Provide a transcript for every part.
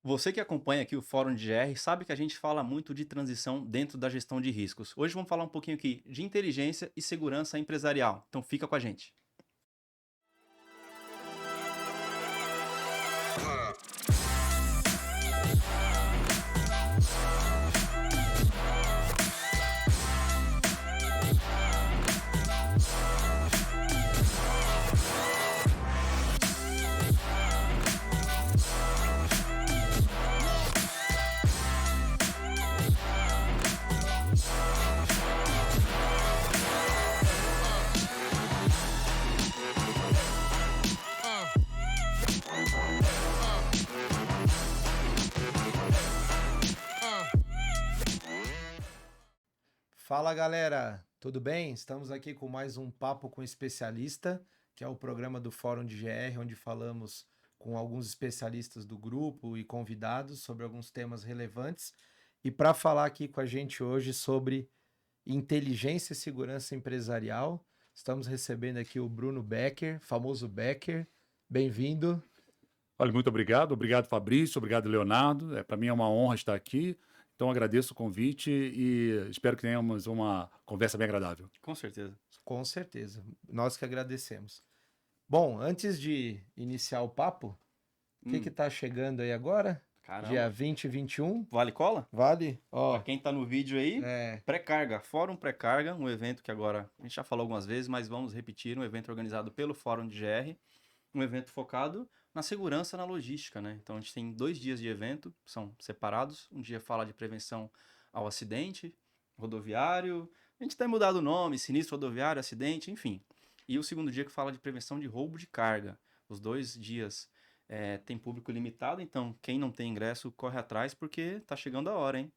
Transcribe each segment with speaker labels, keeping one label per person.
Speaker 1: Você que acompanha aqui o Fórum de GR sabe que a gente fala muito de transição dentro da gestão de riscos. Hoje vamos falar um pouquinho aqui de inteligência e segurança empresarial. Então fica com a gente.
Speaker 2: Fala galera, tudo bem? Estamos aqui com mais um Papo com Especialista, que é o programa do Fórum de GR, onde falamos com alguns especialistas do grupo e convidados sobre alguns temas relevantes. E para falar aqui com a gente hoje sobre inteligência e segurança empresarial, estamos recebendo aqui o Bruno Becker, famoso Becker. Bem-vindo.
Speaker 3: Olha, muito obrigado. Obrigado, Fabrício. Obrigado, Leonardo. Para mim é uma honra estar aqui. Então, agradeço o convite e espero que tenhamos uma conversa bem agradável.
Speaker 1: Com certeza.
Speaker 2: Com certeza, nós que agradecemos. Bom, antes de iniciar o papo, o que está chegando aí agora? Dia
Speaker 1: Caramba.
Speaker 2: 20 e 21.
Speaker 1: Vale cola?
Speaker 2: Vale?
Speaker 1: Pra
Speaker 2: Ó,
Speaker 1: quem tá no vídeo aí,
Speaker 2: é,
Speaker 1: pré-carga. Fórum Pré-carga, um evento que agora a gente já falou algumas vezes, mas vamos repetir, um evento organizado pelo Fórum de GR, um evento focado na segurança na logística, né? Então a gente tem 2 dias de evento, são separados. Um dia fala de prevenção ao acidente rodoviário, a gente tem mudado o nome, sinistro rodoviário, acidente, enfim. E o segundo dia que fala de prevenção de roubo de carga. Os 2 dias tem público limitado, então quem não tem ingresso corre atrás porque tá chegando a hora, hein?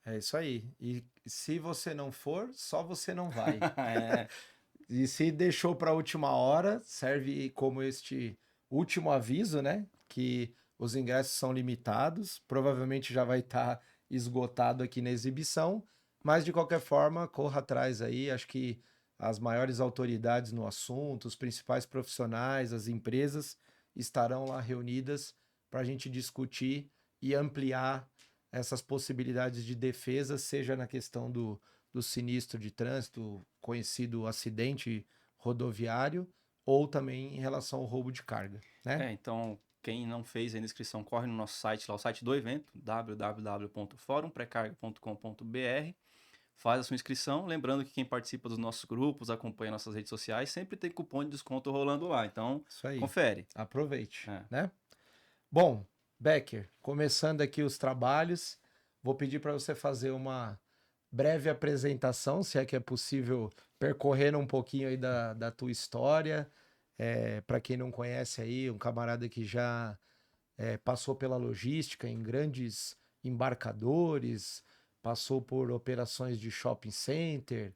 Speaker 2: é isso aí. E se você não for, só você não vai.
Speaker 1: É,
Speaker 2: E se deixou para a última hora, serve como este último aviso, né? Que os ingressos são limitados, provavelmente já vai estar esgotado aqui na exibição, mas de qualquer forma, corra atrás aí. Acho que as maiores autoridades no assunto, os principais profissionais, as empresas estarão lá reunidas para a gente discutir e ampliar essas possibilidades de defesa, seja na questão do sinistro de trânsito, conhecido acidente rodoviário, ou também em relação ao roubo de carga, né?
Speaker 1: então quem não fez ainda a inscrição, corre no nosso site, lá o site do evento, www.forumprecarga.com.br, faz a sua inscrição, lembrando que quem participa dos nossos grupos, acompanha nossas redes sociais, sempre tem cupom de desconto rolando lá, então
Speaker 2: Isso aí.
Speaker 1: confere.
Speaker 2: Aproveite,
Speaker 1: É.
Speaker 2: né? Bom, Becker, começando aqui os trabalhos, vou pedir para você fazer uma breve apresentação, se é que é possível percorrer um pouquinho aí da tua história. Para quem não conhece aí, um camarada que já passou pela logística em grandes embarcadores, passou por operações de shopping center,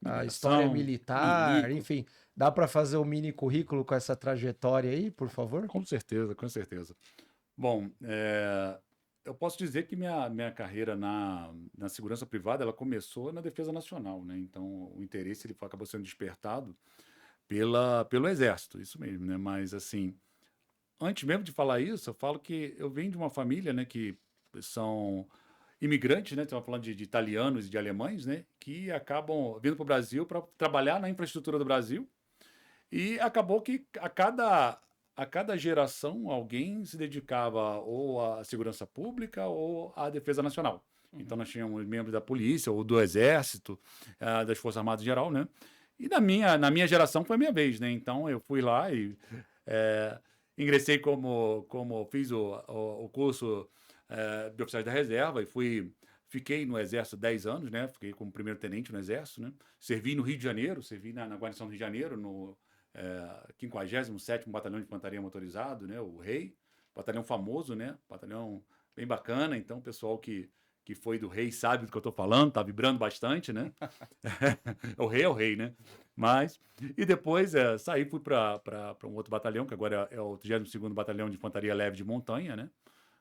Speaker 2: a história
Speaker 3: Mineração,
Speaker 2: militar,
Speaker 3: milico,
Speaker 2: enfim. Dá para fazer um mini currículo com essa trajetória aí, por favor?
Speaker 3: com certeza, com certeza. Bom, eu posso dizer que minha carreira na segurança privada ela começou na Defesa Nacional, né? Então, o interesse acabou sendo despertado pelo Exército, isso mesmo, né? Mas, assim, antes mesmo de falar isso, eu falo que eu venho de uma família, né, que são imigrantes, né? Estamos falando de italianos e de alemães, né? Que acabam vindo para o Brasil para trabalhar na infraestrutura do Brasil. E acabou que a cada geração alguém se dedicava ou à segurança pública ou à defesa nacional. Então nós tínhamos membros da polícia ou do exército, das Forças Armadas em geral, né? E na minha geração foi a minha vez, né? Então eu fui lá e é, ingressei como fiz o curso de oficiais da reserva e fiquei no Exército 10 anos, né? Fiquei como primeiro tenente no Exército, né? Servi no Rio de Janeiro, servi na guarnição do Rio de Janeiro, no 57º Batalhão de Infantaria Motorizado, né? O Rei, batalhão famoso, né? Batalhão bem bacana, então o pessoal que foi do Rei sabe do que eu estou falando, tá vibrando bastante, né? É o rei, né? Mas, e depois saí, fui para um outro batalhão, que agora é o 32º Batalhão de Infantaria Leve de Montanha, né?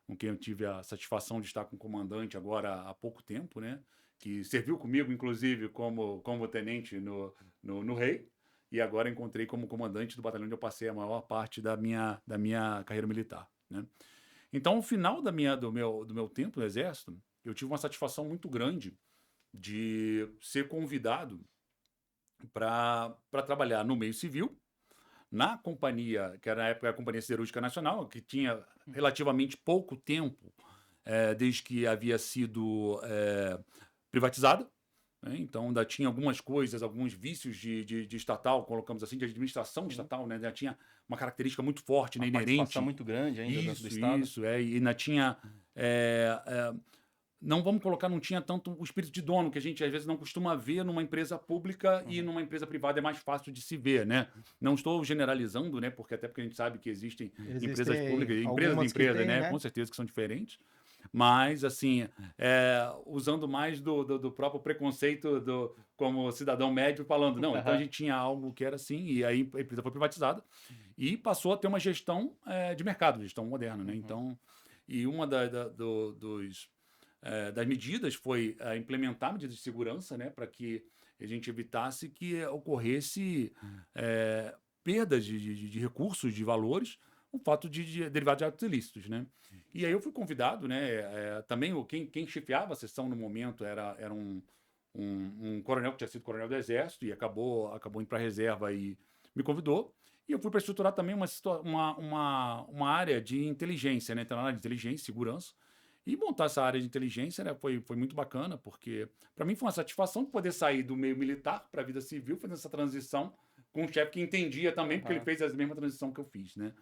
Speaker 3: Com quem eu tive a satisfação de estar com o comandante agora há pouco tempo, né? Que serviu comigo, inclusive, como tenente no Rei, e agora encontrei como comandante do batalhão onde eu passei a maior parte da minha carreira militar, né? Então, ao final do meu tempo no Exército, eu tive uma satisfação muito grande de ser convidado para trabalhar no meio civil, na companhia, que era na época a Companhia Siderúrgica Nacional, que tinha relativamente pouco tempo desde que havia sido privatizada, né? Então ainda tinha algumas coisas, alguns vícios de estatal, colocamos assim, de administração estatal, né? Ainda tinha uma característica muito forte, né?
Speaker 1: Uma
Speaker 3: Inerente.
Speaker 1: participação muito grande ainda dentro do Estado.
Speaker 3: Isso, e ainda tinha. Não vamos colocar, não tinha tanto o espírito de dono, que a gente às vezes não costuma ver numa empresa pública e numa empresa privada é mais fácil de se ver, né? Não estou generalizando, né? Porque a gente sabe que existem empresas públicas, empresas de
Speaker 2: algumas que
Speaker 3: empresa,
Speaker 2: têm,
Speaker 3: né?
Speaker 2: né?
Speaker 3: Com certeza que são diferentes. Mas, assim, usando mais do próprio preconceito como cidadão médio, falando, não, então a gente tinha algo que era assim, e aí a empresa foi privatizada e passou a ter uma gestão de mercado, gestão moderna, né? Então, e uma das medidas foi implementar medidas de segurança, né, para que a gente evitasse que ocorresse perdas de recursos, de valores, o fato de derivados de atos ilícitos, né? E aí eu fui convidado, né? Também quem chefiava a sessão no momento era um coronel que tinha sido coronel do Exército e acabou indo para a reserva e me convidou. E eu fui para estruturar também uma área de inteligência, né? Então, na área de inteligência e segurança. E montar essa área de inteligência, né, foi muito bacana, porque para mim foi uma satisfação poder sair do meio militar para a vida civil, fazendo essa transição com um chefe que entendia também, porque ele fez a mesma transição que eu fiz, né?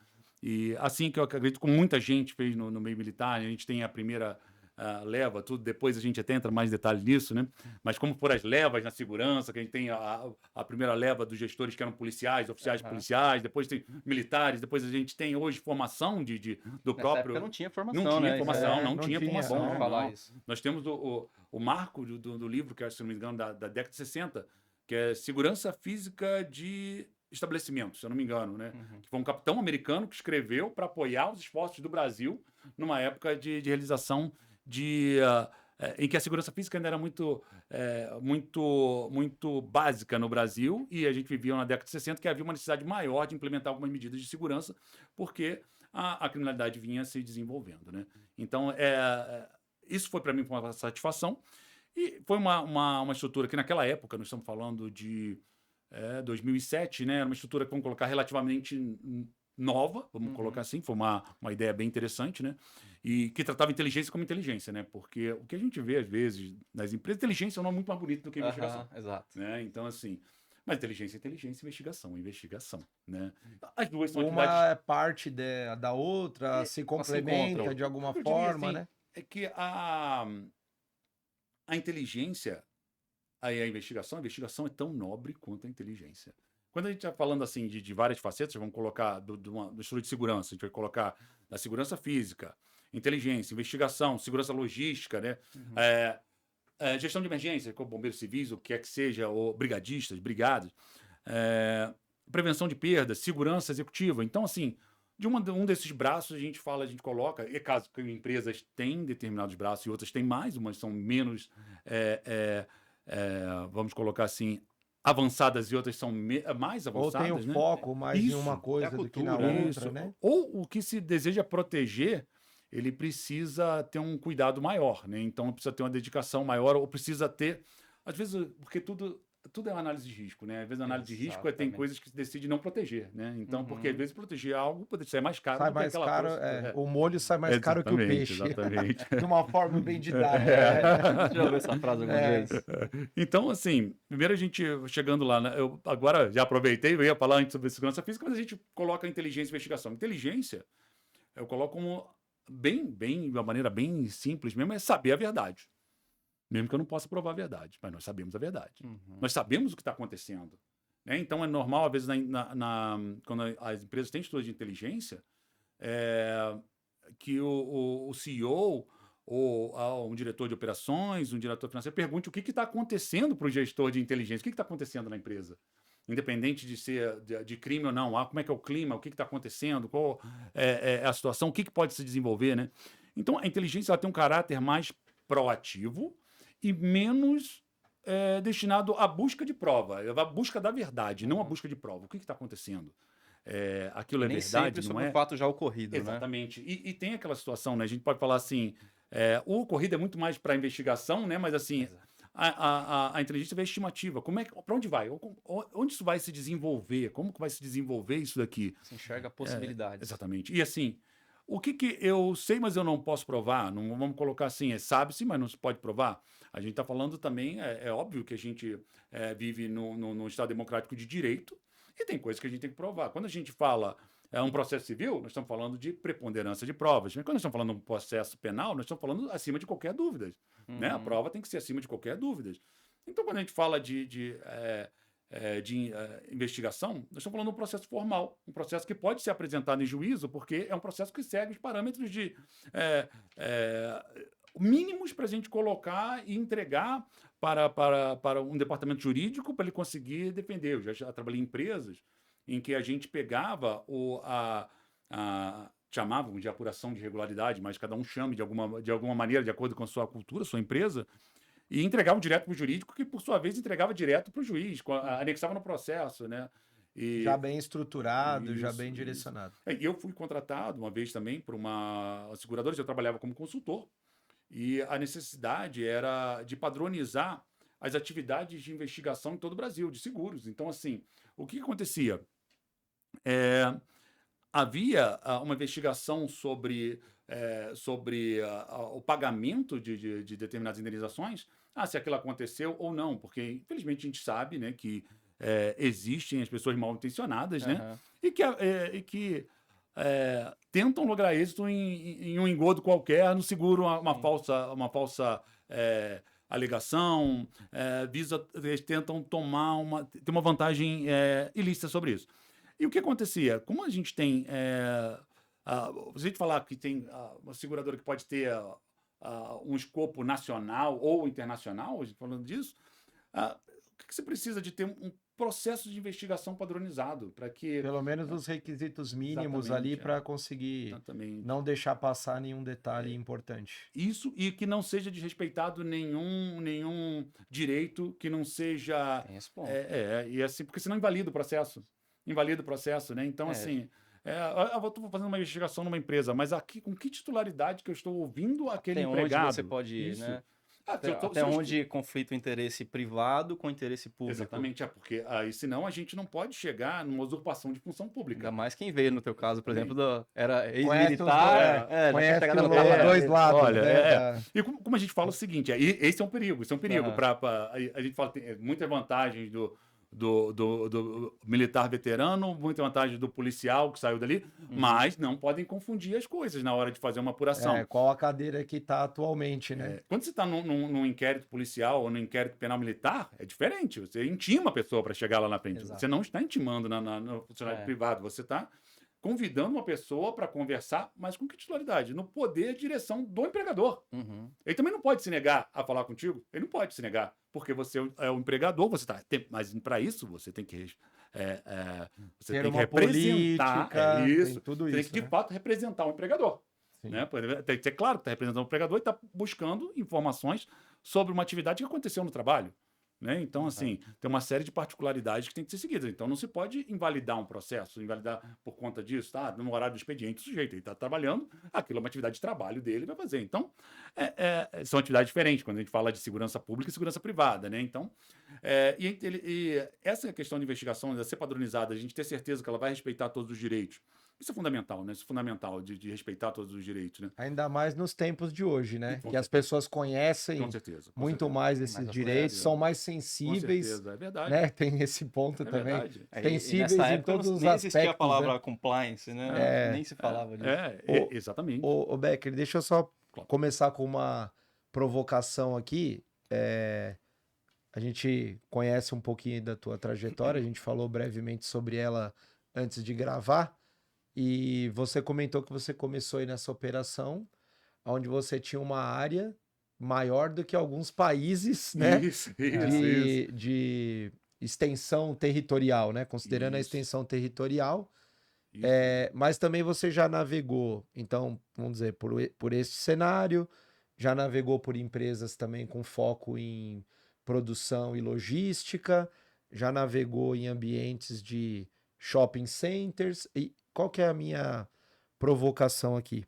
Speaker 3: E assim que eu acredito, como muita gente fez no meio militar, né, a gente tem a primeira leva, tudo, depois a gente até entra mais em detalhes nisso, né? Mas como foram as levas na segurança, que a gente tem a primeira leva dos gestores que eram policiais, oficiais policiais, depois tem militares, depois a gente tem hoje formação do
Speaker 1: Nessa
Speaker 3: próprio...
Speaker 1: época não tinha formação,
Speaker 3: Não tinha
Speaker 1: né?
Speaker 3: formação, não
Speaker 2: não
Speaker 3: tinha
Speaker 2: tinha,
Speaker 3: formação.
Speaker 1: bom falar
Speaker 3: não.
Speaker 1: isso.
Speaker 3: Nós temos o marco do livro, que é, se não me engano, da década de 60, que é Segurança Física de Estabelecimentos, se eu não me engano, né? Que foi um capitão americano que escreveu para apoiar os esforços do Brasil numa época de realização em que a segurança física ainda era muito básica no Brasil, e a gente vivia na década de 60 que havia uma necessidade maior de implementar algumas medidas de segurança, porque a criminalidade vinha se desenvolvendo, né? Então, isso foi para mim uma satisfação, e foi uma estrutura que naquela época, nós estamos falando de 2007, né? Era uma estrutura que, vamos colocar, relativamente nova, vamos colocar assim, foi uma ideia bem interessante, né? E que tratava inteligência como inteligência, né? Porque o que a gente vê, às vezes, nas empresas, inteligência é um nome muito mais bonito do que investigação.
Speaker 1: Exato.
Speaker 3: Né? Então, assim, mas inteligência é inteligência, investigação, né? As duas são
Speaker 2: Uma
Speaker 3: atividades...
Speaker 2: é parte da outra, se complementa
Speaker 1: encontram.
Speaker 2: de alguma
Speaker 3: Eu diria,
Speaker 2: forma,
Speaker 3: assim,
Speaker 2: né?
Speaker 3: é que a inteligência, a investigação é tão nobre quanto a inteligência. Quando a gente está falando assim de várias facetas, vamos colocar do estudo de segurança, a gente vai colocar da segurança física, inteligência, investigação, segurança logística, né? Gestão de emergência, como bombeiros civis, o que é que seja, ou brigadistas, brigadas, prevenção de perdas, segurança executiva. Então, assim, de um desses braços a gente coloca, e caso que empresas têm determinados braços e outras têm mais, umas são menos, vamos colocar assim, avançadas e outras são mais
Speaker 2: Ou
Speaker 3: avançadas,
Speaker 2: tem o
Speaker 3: né?
Speaker 2: foco mais em
Speaker 3: Isso,
Speaker 2: uma coisa do que na
Speaker 1: cultura, né?
Speaker 2: outra, né?
Speaker 3: Ou o que se deseja proteger, ele precisa ter um cuidado maior, né? Então precisa ter uma dedicação maior, ou precisa ter, às vezes, porque tudo é uma análise de risco, né? Às vezes a análise de risco tem
Speaker 1: Exatamente.
Speaker 3: coisas que se decide não proteger, né? Então, porque às vezes proteger algo pode ser mais caro
Speaker 2: Sai
Speaker 3: do que
Speaker 2: mais
Speaker 3: aquela
Speaker 2: caro,
Speaker 3: coisa.
Speaker 2: o molho sai mais caro que o peixe.
Speaker 3: Exatamente.
Speaker 2: De uma forma bem didática.
Speaker 1: Você já ouviu essa frase algumas vezes?
Speaker 3: Então, assim, primeiro a gente chegando lá, né, eu agora já aproveitei, eu ia falar antes sobre segurança física, mas a gente coloca a inteligência e investigação. Inteligência, eu coloco como de uma maneira bem simples mesmo, é saber a verdade. Mesmo que eu não possa provar a verdade, mas nós sabemos a verdade. Nós sabemos o que está acontecendo. Né? Então, é normal, às vezes, quando as empresas têm estudos de inteligência, que o CEO ou um diretor de operações, um diretor financeiro, pergunte o que está acontecendo para o gestor de inteligência, o que está acontecendo na empresa. Independente de ser de crime ou não, como é que é o clima, o que está acontecendo, qual é a situação, o que pode se desenvolver, né? Então, a inteligência ela tem um caráter mais proativo e menos destinado à busca de prova, à busca da verdade, não à busca de prova. O que está acontecendo? aquilo é
Speaker 1: Nem
Speaker 3: verdade,
Speaker 1: sempre
Speaker 3: não
Speaker 1: sobre
Speaker 3: é?
Speaker 1: o fato já ocorrido, né?
Speaker 3: Exatamente. E tem aquela situação, né? A gente pode falar assim, o ocorrido é muito mais para investigação, né? Mas assim,
Speaker 1: Exato.
Speaker 3: a inteligência vê a estimativa. Para onde vai? Onde isso vai se desenvolver? Como que vai se desenvolver isso daqui?
Speaker 1: Você enxerga possibilidades.
Speaker 3: Exatamente. E assim, o que eu sei, mas eu não posso provar? Não vamos colocar assim, sabe-se, mas não se pode provar? A gente está falando também, é óbvio que a gente vive num Estado democrático de direito e tem coisas que a gente tem que provar. Quando a gente fala um processo civil, nós estamos falando de preponderância de provas. Mas quando nós estamos falando de um processo penal, nós estamos falando acima de qualquer dúvida. Né? A prova tem que ser acima de qualquer dúvida. Então, quando a gente fala de investigação, nós estamos falando de um processo formal, um processo que pode ser apresentado em juízo, porque é um processo que segue os parâmetros de mínimos para a gente colocar e entregar para um departamento jurídico para ele conseguir defender. Eu já trabalhei em empresas em que a gente pegava chamavam de apuração de irregularidade, mas cada um chame de alguma maneira, de acordo com a sua cultura, sua empresa, e entregava direto para o jurídico, que por sua vez entregava direto para o juiz, anexava no processo, né?
Speaker 2: Já bem estruturado, já
Speaker 3: Isso,
Speaker 2: bem
Speaker 3: isso.
Speaker 2: direcionado.
Speaker 3: Eu fui contratado uma vez também por uma seguradora, eu trabalhava como consultor, e a necessidade era de padronizar as atividades de investigação em todo o Brasil, de seguros. Então, assim, o que acontecia? Havia uma investigação sobre o pagamento de determinadas indenizações, se aquilo aconteceu ou não, porque infelizmente a gente sabe, né, que existem as pessoas mal intencionadas, né, e que tentam lograr êxito em um engodo qualquer no seguro, uma falsa alegação, eles tentam ter uma vantagem ilícita sobre isso. E o que acontecia? Como a gente tem. Se a gente falar que tem uma seguradora que pode ter um escopo nacional ou internacional, a gente falando disso, o que você precisa de ter um processo de investigação padronizado para que.
Speaker 2: Pelo menos os requisitos mínimos ali para conseguir não deixar passar nenhum detalhe importante.
Speaker 3: Isso, e que não seja desrespeitado nenhum direito, que não seja.
Speaker 1: Tem esse ponto.
Speaker 3: E assim, porque senão invalida o processo. Invalida o processo, né? Então, assim, eu estou fazendo uma investigação numa empresa, mas aqui, com que titularidade que eu estou ouvindo aquele empregado?
Speaker 1: Onde você pode ir,
Speaker 3: Isso.
Speaker 1: né? Até onde conflito interesse privado com interesse público.
Speaker 3: Exatamente, porque aí senão a gente não pode chegar numa usurpação de função pública.
Speaker 1: Ainda mais quem veio no teu caso, por exemplo, era ex-militar.
Speaker 2: Conhece os dois lados.
Speaker 3: Olha, E como a gente fala o seguinte, esse é um perigo, a gente fala, tem muitas vantagens do militar veterano, muita vantagem do policial que saiu dali, mas não podem confundir as coisas na hora de fazer uma apuração.
Speaker 2: Qual a cadeira que está atualmente, né?
Speaker 3: Quando você está num inquérito policial ou num inquérito penal militar, é diferente. Você intima a pessoa para chegar lá na frente.
Speaker 1: Exato.
Speaker 3: Você não está intimando no funcionário privado, você está convidando uma pessoa para conversar, mas com que titularidade? No poder de direção do empregador. Ele também não pode se negar a falar contigo. Ele não pode se negar, porque você é o empregador, mas para isso você tem que
Speaker 2: ter uma
Speaker 3: representar
Speaker 2: política,
Speaker 3: isso.
Speaker 2: tudo
Speaker 3: Você tem que, de fato, representar o empregador. Né? Tem que ser claro que está representando o empregador e está buscando informações sobre uma atividade que aconteceu no trabalho. Né? Então, assim, tem uma série de particularidades que tem que ser seguidas. Então, não se pode invalidar um processo, invalidar por conta disso, tá? No horário do expediente, o sujeito está trabalhando, aquilo é uma atividade de trabalho dele, vai fazer. Então, são atividades diferentes quando a gente fala de segurança pública e segurança privada, né? Então, essa questão de investigação, de ser padronizada, a gente ter certeza que ela vai respeitar todos os direitos. Isso é fundamental, né? Isso é fundamental de respeitar todos os direitos, né?
Speaker 2: Ainda mais nos tempos de hoje, né? Que as pessoas conhecem muito mais esses direitos, são mais sensíveis. Com certeza,
Speaker 3: é verdade.
Speaker 2: Né? Tem esse ponto também.
Speaker 3: Verdade.
Speaker 2: Sensíveis em todos os aspectos. Nem
Speaker 1: existia a palavra compliance, né? Nem se falava disso.
Speaker 3: Exatamente.
Speaker 2: Ô, Becker, deixa eu só começar com uma provocação aqui. A gente conhece um pouquinho da tua trajetória, a gente falou brevemente sobre ela antes de gravar. E você comentou que você começou aí nessa operação, onde você tinha uma área maior do que alguns países, né? De extensão territorial, né? Considerando a extensão territorial. Mas também você já navegou, então, vamos dizer, por este cenário, já navegou por empresas também com foco em produção e logística, já navegou em ambientes de shopping centers. E qual que é a minha provocação aqui?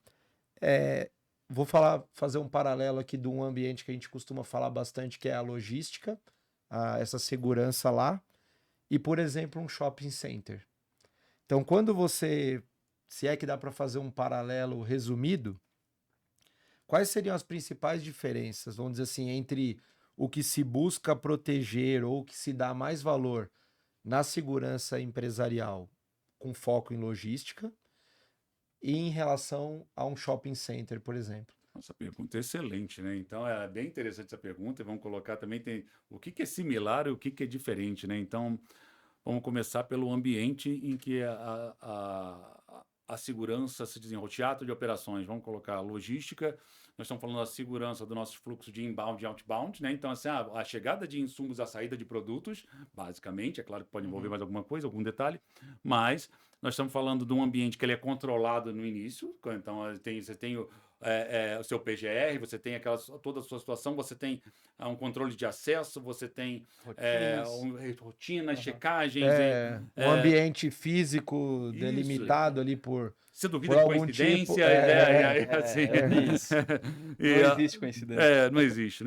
Speaker 2: Vou fazer um paralelo aqui de um ambiente que a gente costuma falar bastante, que é a logística, essa segurança lá, e, por exemplo, um shopping center. Então, quando se é que dá para fazer um paralelo resumido, quais seriam as principais diferenças, vamos dizer assim, entre o que se busca proteger ou o que se dá mais valor na segurança empresarial com foco em logística e em relação a um shopping center, por exemplo?
Speaker 3: Essa pergunta é excelente, né? Então, é bem interessante essa pergunta. E vamos colocar também o que é similar e o que é diferente, né? Então, vamos começar pelo ambiente em que a segurança se desenvolve, o teatro de operações, vamos colocar a logística, nós estamos falando da segurança do nosso fluxo de inbound e outbound, né? Então, assim, a chegada de insumos, a saída de produtos, basicamente, é claro que pode envolver mais alguma coisa, algum detalhe, mas nós estamos falando de um ambiente que ele é controlado no início, então você tem o seu PGR, você tem toda a sua situação, você tem um controle de acesso, você tem rotinas, checagens.
Speaker 2: Um ambiente físico
Speaker 3: Isso.
Speaker 2: delimitado ali por
Speaker 3: Você duvida de
Speaker 2: algum
Speaker 3: coincidências,
Speaker 2: tipo,
Speaker 3: assim.
Speaker 1: Isso. Não existe coincidência.
Speaker 3: Não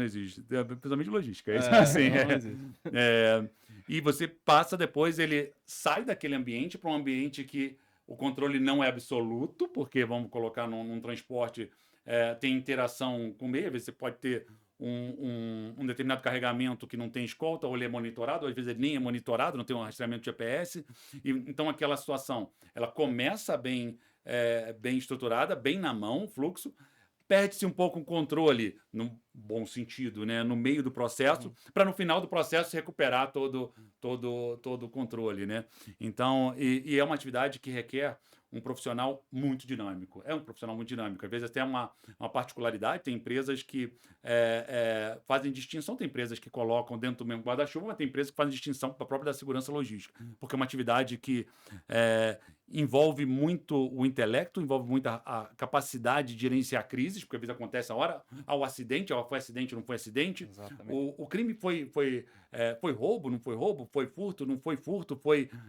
Speaker 3: existe. Principalmente logística.
Speaker 1: Assim, não existe.
Speaker 3: E você passa depois, ele sai daquele ambiente para um ambiente que o controle não é absoluto, porque vamos colocar num transporte, tem interação com o meio, às vezes você pode ter um determinado carregamento que não tem escolta, ou ele é monitorado, ou às vezes ele nem é monitorado, não tem um rastreamento de GPS. Então aquela situação, ela começa bem estruturada, bem na mão, o fluxo, perde-se um pouco o controle, no bom sentido, né? No meio do processo, para no final do processo recuperar todo o controle, né? Então, e é uma atividade que requer um profissional muito dinâmico. É um profissional muito dinâmico. Às vezes até uma particularidade, tem empresas que fazem distinção, tem empresas que colocam dentro do mesmo guarda-chuva, mas tem empresas que fazem distinção para a própria da segurança logística, porque é uma atividade que envolve muito o intelecto, envolve muito a capacidade de gerenciar crises, porque às vezes acontece a hora, ao acidente, foi acidente, não foi acidente. O crime foi roubo, não foi roubo, foi furto, não foi furto,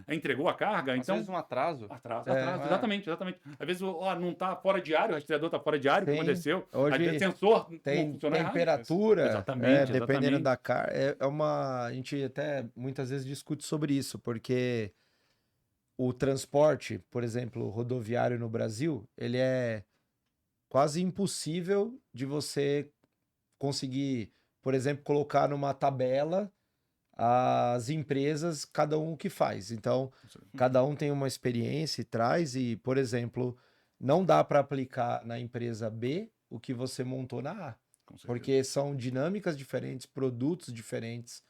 Speaker 3: entregou a carga. Então,
Speaker 1: às vezes um atraso.
Speaker 3: Atraso, exatamente. Às vezes não está fora de área, o rastreador está fora de área, o que aconteceu?
Speaker 2: Hoje
Speaker 3: às vezes o sensor
Speaker 2: tem
Speaker 3: não funciona
Speaker 2: temperatura,
Speaker 3: errado. Exatamente.
Speaker 2: Dependendo da carga. A gente até muitas vezes discute sobre isso, porque o transporte, por exemplo, rodoviário no Brasil, ele é quase impossível de você conseguir, por exemplo, colocar numa tabela as empresas, cada um o que faz. Então, cada um tem uma experiência e traz, e, por exemplo, não dá para aplicar na empresa B o que você montou na A. Porque são dinâmicas diferentes, produtos diferentes,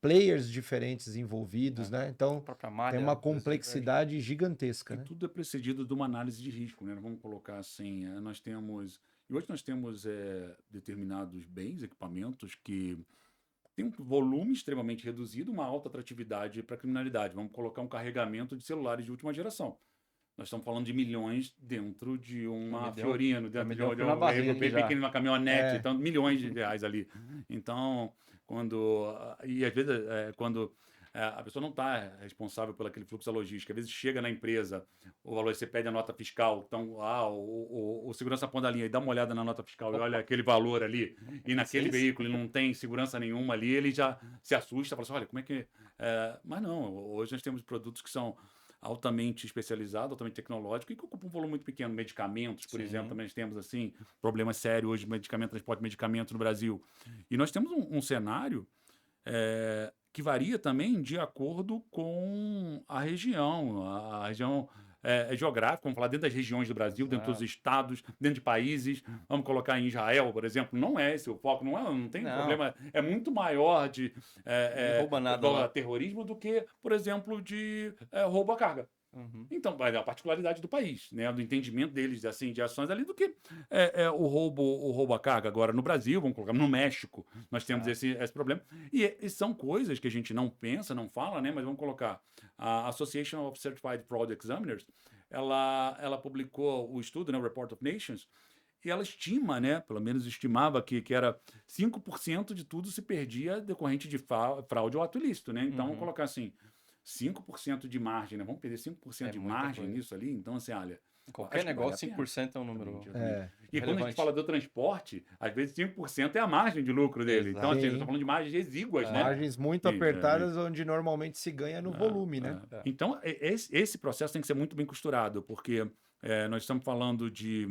Speaker 2: players diferentes envolvidos, né? Então, tem uma complexidade gigantesca.
Speaker 3: E
Speaker 2: né?
Speaker 3: tudo é precedido de uma análise de risco, né? Vamos colocar assim, hoje nós temos determinados bens, equipamentos que tem um volume extremamente reduzido, uma alta atratividade para a criminalidade. Vamos colocar um carregamento de celulares de última geração. Nós estamos falando de milhões dentro de uma Fiorino, dentro de um bem pequeno, uma caminhonete, então milhões de reais ali. Então, e às vezes, quando a pessoa não está responsável por aquele fluxo da logística, às vezes chega na empresa, o valor, você pede a nota fiscal, então o segurança aponta a linha e dá uma olhada na nota fiscal e olha aquele valor ali, e naquele veículo ele não tem segurança nenhuma ali, ele já se assusta, fala assim, olha, como é que... Mas não, hoje nós temos produtos que são altamente especializado, altamente tecnológico e que ocupa um volume muito pequeno. Medicamentos, por exemplo, também nós temos assim, problemas sérios hoje, transporte de medicamentos no Brasil. E nós temos um cenário que varia também de acordo com a região. A região geográfica, vamos falar dentro das regiões do Brasil, dentro dos estados, dentro de países. Vamos colocar em Israel, por exemplo, não é esse o foco, não tem problema. É muito maior de terrorismo do que, por exemplo, de roubo à carga. Então, é a particularidade do país, né, do entendimento deles assim, de ações ali, do que o roubo à carga. Agora, no Brasil, vamos colocar, no México, nós temos esse problema. E são coisas que a gente não pensa, não fala, né, mas vamos colocar. A Association of Certified Fraud Examiners, ela publicou o estudo, né, o Report of Nations, e ela estima, né, pelo menos estimava que era 5% de tudo se perdia decorrente de fraude ou ato ilícito, né? Então, vamos colocar assim, 5% de margem, né? Vamos perder 5%
Speaker 1: É
Speaker 3: de
Speaker 1: muita
Speaker 3: margem
Speaker 1: coisa.
Speaker 3: nisso ali? Então, assim, olha,
Speaker 1: Qualquer
Speaker 3: acho que vale a
Speaker 1: negócio,
Speaker 3: pena.
Speaker 1: 5% é um número
Speaker 3: Exatamente. E quando a gente
Speaker 1: relevante.
Speaker 3: fala do transporte, às vezes 5% é a margem de lucro dele. Então, assim, a gente está
Speaker 2: Sim.
Speaker 3: falando de margens exíguas, né?
Speaker 2: Margens muito
Speaker 3: Sim,
Speaker 2: apertadas, onde normalmente se ganha no volume, né?
Speaker 1: É.
Speaker 3: Então, esse processo tem que ser muito bem costurado, porque nós estamos falando de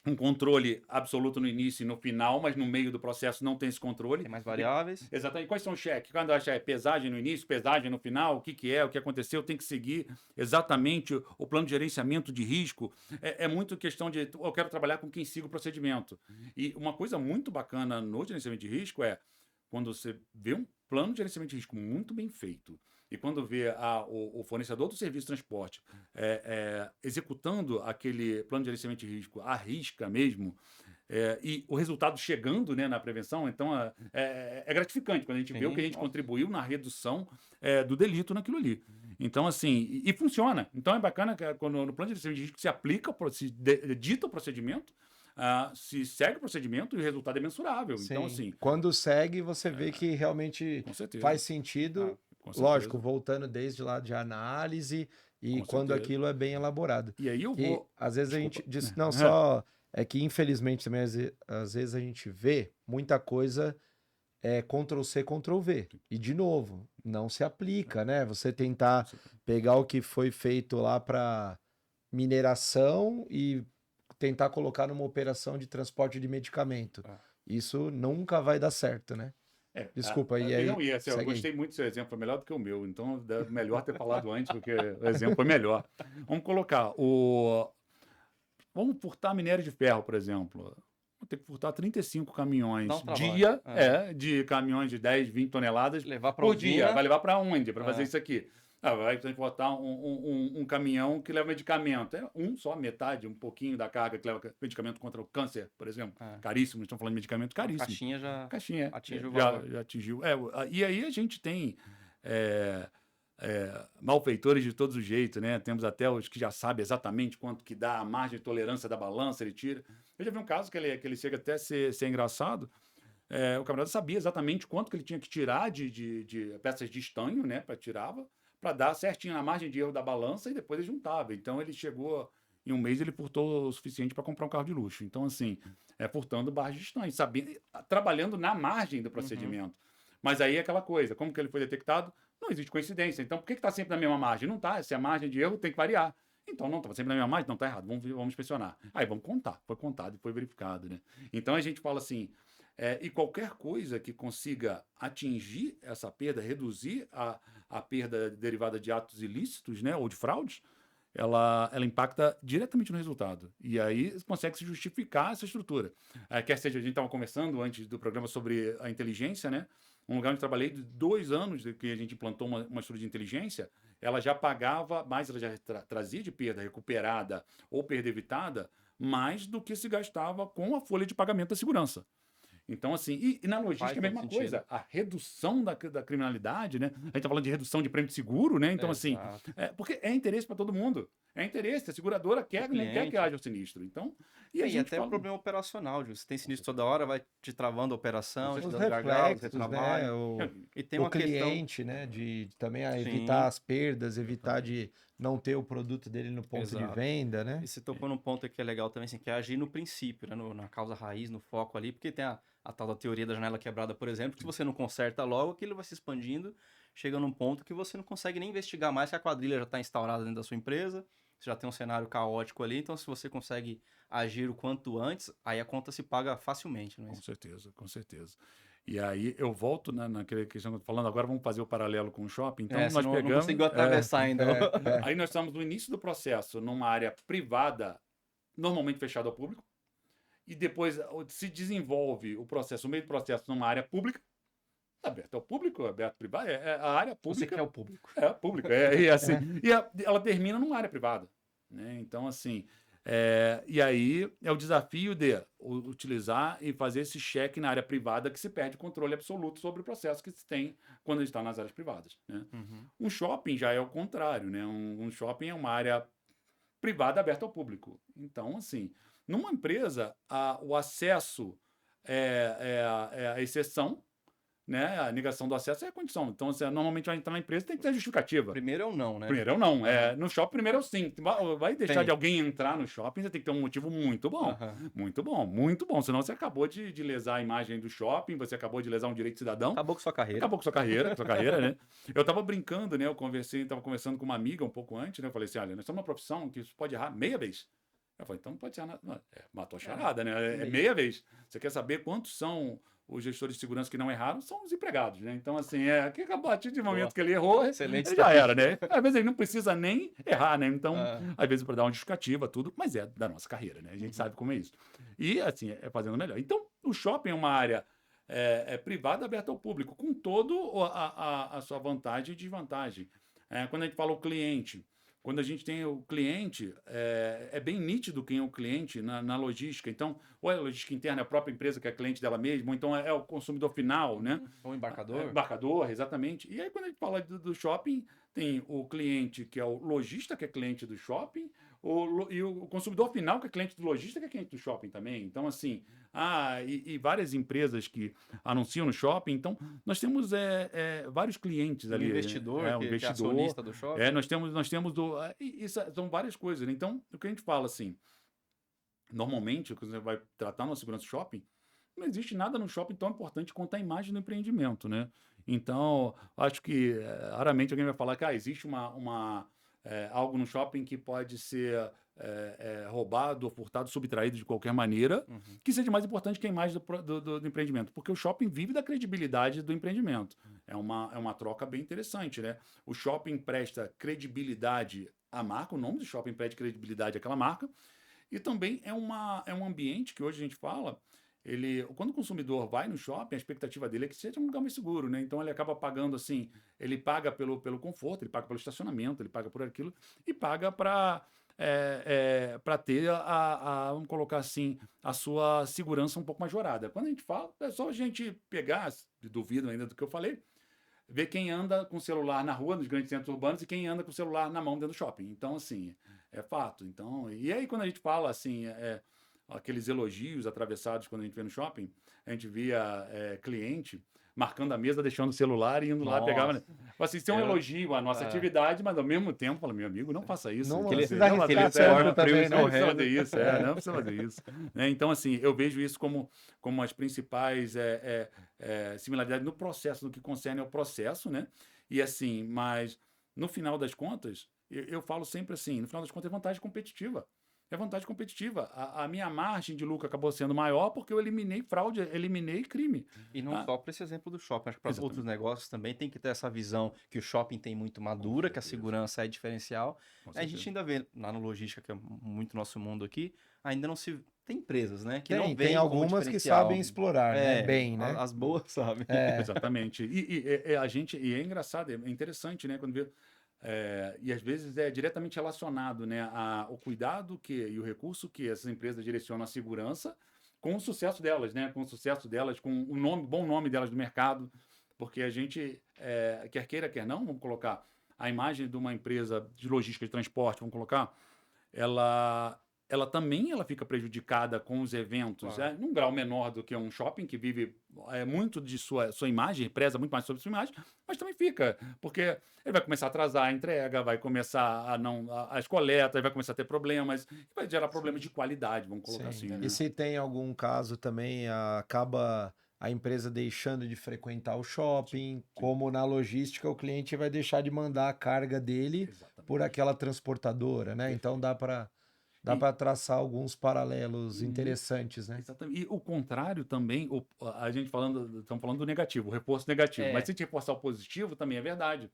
Speaker 3: um controle absoluto no início e no final, mas no meio do processo não tem esse controle.
Speaker 1: Tem mais variáveis.
Speaker 3: Exatamente. Quais são os cheques? Quando acha pesagem no início, pesagem no final, o que é, o que aconteceu, tem que seguir exatamente o plano de gerenciamento de risco. É muito questão de eu quero trabalhar com quem siga o procedimento. E uma coisa muito bacana no gerenciamento de risco é quando você vê um plano de gerenciamento de risco muito bem feito e quando vê o fornecedor do serviço de transporte executando aquele plano de gerenciamento de risco à risca mesmo, e o resultado chegando, né, na prevenção, então é gratificante quando a gente vê o que a gente contribuiu na redução do delito naquilo ali. Então, assim, e funciona. Então é bacana que quando no plano de gerenciamento de risco se aplica, se dita o procedimento, se segue o procedimento e o resultado é mensurável.
Speaker 2: Sim.
Speaker 3: Então, assim.
Speaker 2: Quando segue, você vê que realmente faz sentido. Lógico, voltando desde lá de análise e quando aquilo é bem elaborado.
Speaker 3: E aí eu
Speaker 2: que,
Speaker 3: vou.
Speaker 2: às vezes a gente diz, não só é que infelizmente também às vezes a gente vê muita coisa Ctrl+C, Ctrl+V. E de novo, não se aplica, né? Você tentar pegar o que foi feito lá para mineração e tentar colocar numa operação de transporte de medicamento. Isso nunca vai dar certo, né? Desculpa, e aí...
Speaker 3: Não, eu gostei muito do seu exemplo, foi melhor do que o meu. Então, é melhor ter falado antes, porque o exemplo foi melhor. Vamos colocar Vamos furtar minério de ferro, por exemplo. Vou ter que furtar 35 caminhões dia, de caminhões de 10, 20 toneladas por dia. Vai levar para onde? Para fazer isso aqui. Vai transportar um caminhão que leva medicamento. Só metade, um pouquinho da carga que leva medicamento contra o câncer, por exemplo. Caríssimo, estamos falando de medicamento caríssimo.
Speaker 1: Caixinha
Speaker 3: atingiu o valor. Já atingiu. E aí a gente tem malfeitores de todos os jeitos, né? Temos até os que já sabem exatamente quanto que dá a margem de tolerância da balança, ele tira. Eu já vi um caso que ele chega até a ser engraçado. O camarada sabia exatamente quanto que ele tinha que tirar de peças de estanho, né? Para dar certinho na margem de erro da balança e depois ele juntava. Então ele chegou, em um mês ele furtou o suficiente para comprar um carro de luxo. Então, assim, furtando barras de estanho, trabalhando na margem do procedimento. Mas aí é aquela coisa, como que ele foi detectado? Não existe coincidência. Então, por que está sempre na mesma margem? Não está. Se a margem de erro tem que variar. Então, não, estava sempre na mesma margem? Não, está errado. Vamos inspecionar. Aí, vamos contar. Foi contado e foi verificado, né? Então, a gente fala assim, e qualquer coisa que consiga atingir essa perda, reduzir a perda derivada de atos ilícitos, né, ou de fraudes, ela impacta diretamente no resultado. E aí consegue se justificar essa estrutura. Quer seja, a gente estava conversando antes do programa sobre a inteligência, né? Um lugar onde eu trabalhei de 2 anos que a gente implantou uma estrutura de inteligência, ela já pagava mais, ela já trazia de perda recuperada ou perda evitada mais do que se gastava com a folha de pagamento da segurança. Então, assim, e na logística é a mesma coisa. A redução da criminalidade, né? A gente está falando de redução de prêmio de seguro, né? Então, assim, porque é interesse para todo mundo. É interesse. A seguradora não quer que haja o sinistro. Então,
Speaker 1: e até o problema operacional. Você tem sinistro toda hora, vai te travando a operação, te dando gargalos, retrabalho.
Speaker 2: Né? E tem uma cliente, né? De também evitar as perdas, evitar de não ter o produto dele no ponto de venda, né?
Speaker 1: E você tocou num ponto que é legal também, assim, que é agir no princípio, né? Na causa raiz, no foco ali, porque tem a tal da teoria da janela quebrada, por exemplo, que se você não conserta logo, aquilo vai se expandindo, chega num ponto que você não consegue nem investigar mais, que a quadrilha já está instaurada dentro da sua empresa, você já tem um cenário caótico ali, então se você consegue agir o quanto antes, aí a conta se paga facilmente, não é isso?
Speaker 3: Com certeza. E aí eu volto naquela questão que eu tô falando, agora vamos fazer o paralelo com o shopping. Então nós pegamos...
Speaker 1: Não conseguiu atravessar ainda.
Speaker 3: Aí nós estamos no início do processo, numa área privada, normalmente fechada ao público, e depois se desenvolve o processo, o meio do processo numa área pública, aberto ao público, aberto ao privado, a área pública.
Speaker 1: Você quer o público.
Speaker 3: Público. E ela termina numa área privada. Né? Então, assim, e aí é o desafio de utilizar e fazer esse cheque na área privada que se perde controle absoluto sobre o processo que se tem quando a gente está nas áreas privadas. Né? Um shopping já é o contrário. Né? Um shopping é uma área privada aberta ao público. Então, assim, numa empresa, o acesso é a exceção. né? A negação do acesso é a condição. Então, você normalmente vai entrar na empresa, tem que ter justificativa.
Speaker 1: Primeiro é o não, né?
Speaker 3: Primeiro é o não. No shopping, primeiro é o sim. Vai deixar
Speaker 1: Tem.
Speaker 3: de alguém entrar no shopping, você tem que ter um motivo muito bom.
Speaker 1: Aham.
Speaker 3: Muito bom, muito bom. Senão você acabou de lesar a imagem do shopping, você acabou de lesar um direito cidadão.
Speaker 1: Acabou com sua carreira.
Speaker 3: Acabou com sua carreira, né? Eu tava brincando, né? Tava conversando com uma amiga um pouco antes, né? Eu falei assim, olha, nós estamos numa profissão que você pode errar meia vez. Eu falei, então não pode ser nada. Matou a charada, né? É meia vez. Você quer saber quantos são os gestores de segurança que não erraram? São os empregados, né? Então, assim, que a partir do momento que ele errou,
Speaker 1: Excelente
Speaker 3: ele já era, né? Às vezes ele não precisa nem errar, né? Então,
Speaker 1: Ah.
Speaker 3: às vezes para dar uma justificativa, tudo, mas é da nossa carreira, né? A gente sabe como é isso. E, assim, é fazendo melhor. Então, o shopping é uma área privada aberta ao público, com todo a sua vantagem e desvantagem. Quando a gente fala o cliente, quando a gente tem o cliente, é bem nítido quem é o cliente na logística. Então, ou é a logística interna, é a própria empresa que é cliente dela mesma, ou então é o consumidor final, né?
Speaker 1: O embarcador.
Speaker 3: Embarcador, exatamente. E aí, quando a gente fala do shopping, tem o cliente que é o lojista, que é cliente do shopping, e o consumidor final, que é cliente do lojista, que é cliente do shopping também. Então, assim, e várias empresas que anunciam no shopping. Então, nós temos vários clientes ali.
Speaker 1: O investidor,
Speaker 3: né? O
Speaker 1: que é
Speaker 3: investidor.
Speaker 1: acionista do shopping.
Speaker 3: Nós temos isso são várias coisas, né? Então, o que a gente fala assim, normalmente, quando você vai tratar uma segurança shopping, não existe nada no shopping tão importante quanto a imagem do empreendimento, né? Então, acho que raramente alguém vai falar que existe algo no shopping que pode ser roubado ou furtado, subtraído de qualquer maneira, que seja mais importante que a imagem do empreendimento. Porque o shopping vive da credibilidade do empreendimento. É uma troca bem interessante, né? O shopping presta credibilidade à marca, o nome do shopping presta credibilidade àquela marca, e também é um ambiente que hoje a gente fala, quando o consumidor vai no shopping, a expectativa dele é que seja um lugar mais seguro, né? Então ele acaba pagando assim, ele paga pelo conforto, ele paga pelo estacionamento, ele paga por aquilo e paga para ter vamos colocar assim, a sua segurança um pouco majorada. Quando a gente fala, é só a gente pegar, duvido ainda do que eu falei, ver quem anda com celular na rua, nos grandes centros urbanos, e quem anda com o celular na mão dentro do shopping. Então, assim, é fato. Então, e aí, quando a gente fala, assim, aqueles elogios atravessados quando a gente vê no shopping, a gente via cliente marcando a mesa, deixando o celular e indo lá pegar. Assim, isso é um elogio à nossa atividade, mas ao mesmo tempo, fala, meu amigo, não faça isso.
Speaker 2: Não
Speaker 3: Você
Speaker 2: precisa arriscar tanto também,
Speaker 3: não
Speaker 2: né?
Speaker 3: precisa fazer isso, não precisa fazer isso. Então, assim, eu vejo isso como as principais similaridades no processo, no que concerne ao processo, né? E assim, mas no final das contas, eu falo sempre assim, no final das contas é vantagem competitiva. É vantagem competitiva. A minha margem de lucro acabou sendo maior porque eu eliminei fraude, eliminei crime.
Speaker 1: E não só para esse exemplo do shopping, acho que para outros negócios também tem que ter essa visão que o shopping tem muito madura, que a segurança é diferencial. A gente ainda vê lá no logística, que é muito nosso mundo aqui, ainda não se tem empresas, né? Que não
Speaker 2: tem algumas que sabem explorar, né? Bem, né?
Speaker 1: As boas sabem.
Speaker 3: Exatamente. E é engraçado, é interessante, né? Quando vê. E às vezes é diretamente relacionado, né, ao cuidado e o recurso que essas empresas direcionam à segurança com o sucesso delas, né, com o bom nome delas no mercado, porque a gente, quer queira, quer não, vamos colocar a imagem de uma empresa de logística de transporte, vamos colocar, ela também fica prejudicada com os eventos,
Speaker 1: Claro.
Speaker 3: num grau menor do que um shopping, que vive muito de sua imagem, preza muito mais sobre sua imagem, mas também fica, porque ele vai começar a atrasar a entrega, vai começar as coletas, vai começar a ter problemas, e vai gerar problemas de qualidade, vamos colocar assim. Né?
Speaker 2: E se tem algum caso também, acaba a empresa deixando de frequentar o shopping, como na logística o cliente vai deixar de mandar a carga dele por aquela transportadora, né? Então dá para traçar alguns paralelos interessantes, né?
Speaker 3: Exatamente. E o contrário também, a gente estamos falando do negativo, o reforço negativo, mas se a gente reforçar o positivo, também é verdade.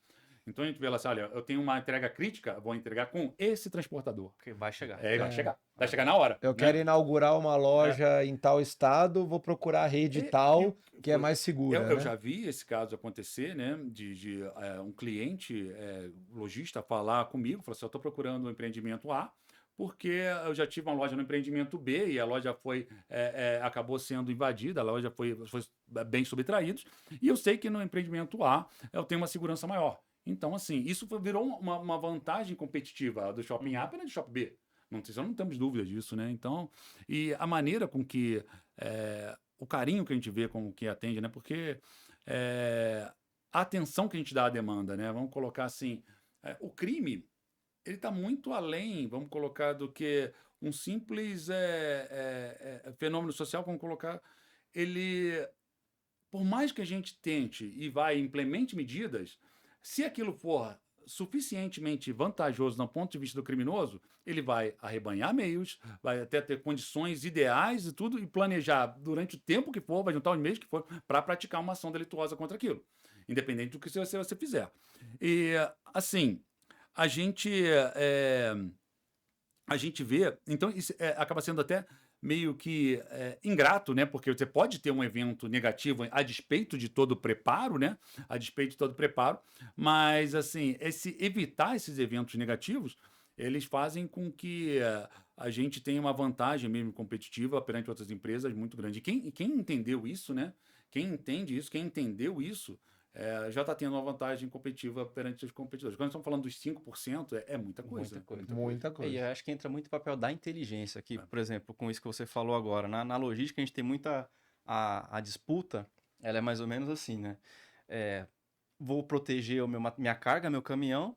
Speaker 3: Então a gente vê lá assim, olha, eu tenho uma entrega crítica, vou entregar com esse transportador.
Speaker 1: Porque vai chegar.
Speaker 3: Vai chegar na hora.
Speaker 2: Eu quero inaugurar uma loja em tal estado, vou procurar a rede tal, que é mais segura,
Speaker 3: Eu
Speaker 2: né?
Speaker 3: já vi esse caso acontecer, né? De um cliente, lojista, falar comigo, falar assim, eu estou procurando um empreendimento A, porque eu já tive uma loja no empreendimento B e a loja acabou sendo invadida, a loja foi bem subtraída, e eu sei que no empreendimento A eu tenho uma segurança maior. Então, assim, isso virou uma vantagem competitiva do shopping A para do shopping B. Não temos dúvida disso, né? Então, e a maneira com que o carinho que a gente vê com que atende, né? Porque a atenção que a gente dá à demanda, né? Vamos colocar assim, o crime, ele está muito além, vamos colocar, do que um simples fenômeno social, vamos colocar, ele, por mais que a gente tente e implemente medidas, se aquilo for suficientemente vantajoso do ponto de vista do criminoso, ele vai arrebanhar meios, vai até ter condições ideais e tudo, e planejar durante o tempo que for, vai juntar os meios que for, para praticar uma ação delituosa contra aquilo, independente do que você fizer. E, assim, a gente vê, então isso acaba sendo até meio que ingrato, né? Porque você pode ter um evento negativo a despeito de todo o preparo, né? A despeito de todo o preparo, mas assim, evitar esses eventos negativos, eles fazem com que a gente tenha uma vantagem mesmo competitiva perante outras empresas muito grande. E quem entendeu isso, né? Quem entende isso, quem entendeu isso, já está tendo uma vantagem competitiva perante os competidores. Quando estamos falando dos 5%, é muita coisa.
Speaker 2: Muita
Speaker 1: E
Speaker 2: coisa.
Speaker 1: eu acho que entra muito o papel da inteligência aqui, por exemplo, com isso que você falou agora. Na logística, a gente tem muita. A disputa, ela é mais ou menos assim, né? Vou proteger minha carga, meu caminhão,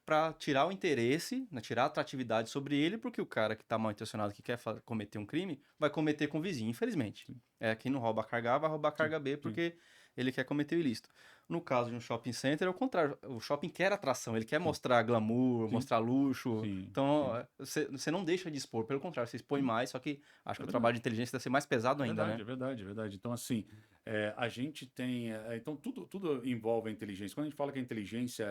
Speaker 1: para tirar o interesse, né, tirar a atratividade sobre ele, porque o cara que está mal intencionado, que quer cometer um crime, vai cometer com o vizinho, infelizmente. Quem não rouba a carga A vai roubar a carga B, porque ele quer cometer o ilícito. No caso de um shopping center, é o contrário. O shopping quer atração, ele quer mostrar glamour, mostrar luxo. Então, você não deixa de expor, pelo contrário, você expõe mais, só que acho que o trabalho de inteligência deve ser mais pesado ainda, né?
Speaker 3: É verdade. Então, assim, a gente tem... então, tudo envolve a inteligência. Quando a gente fala que a inteligência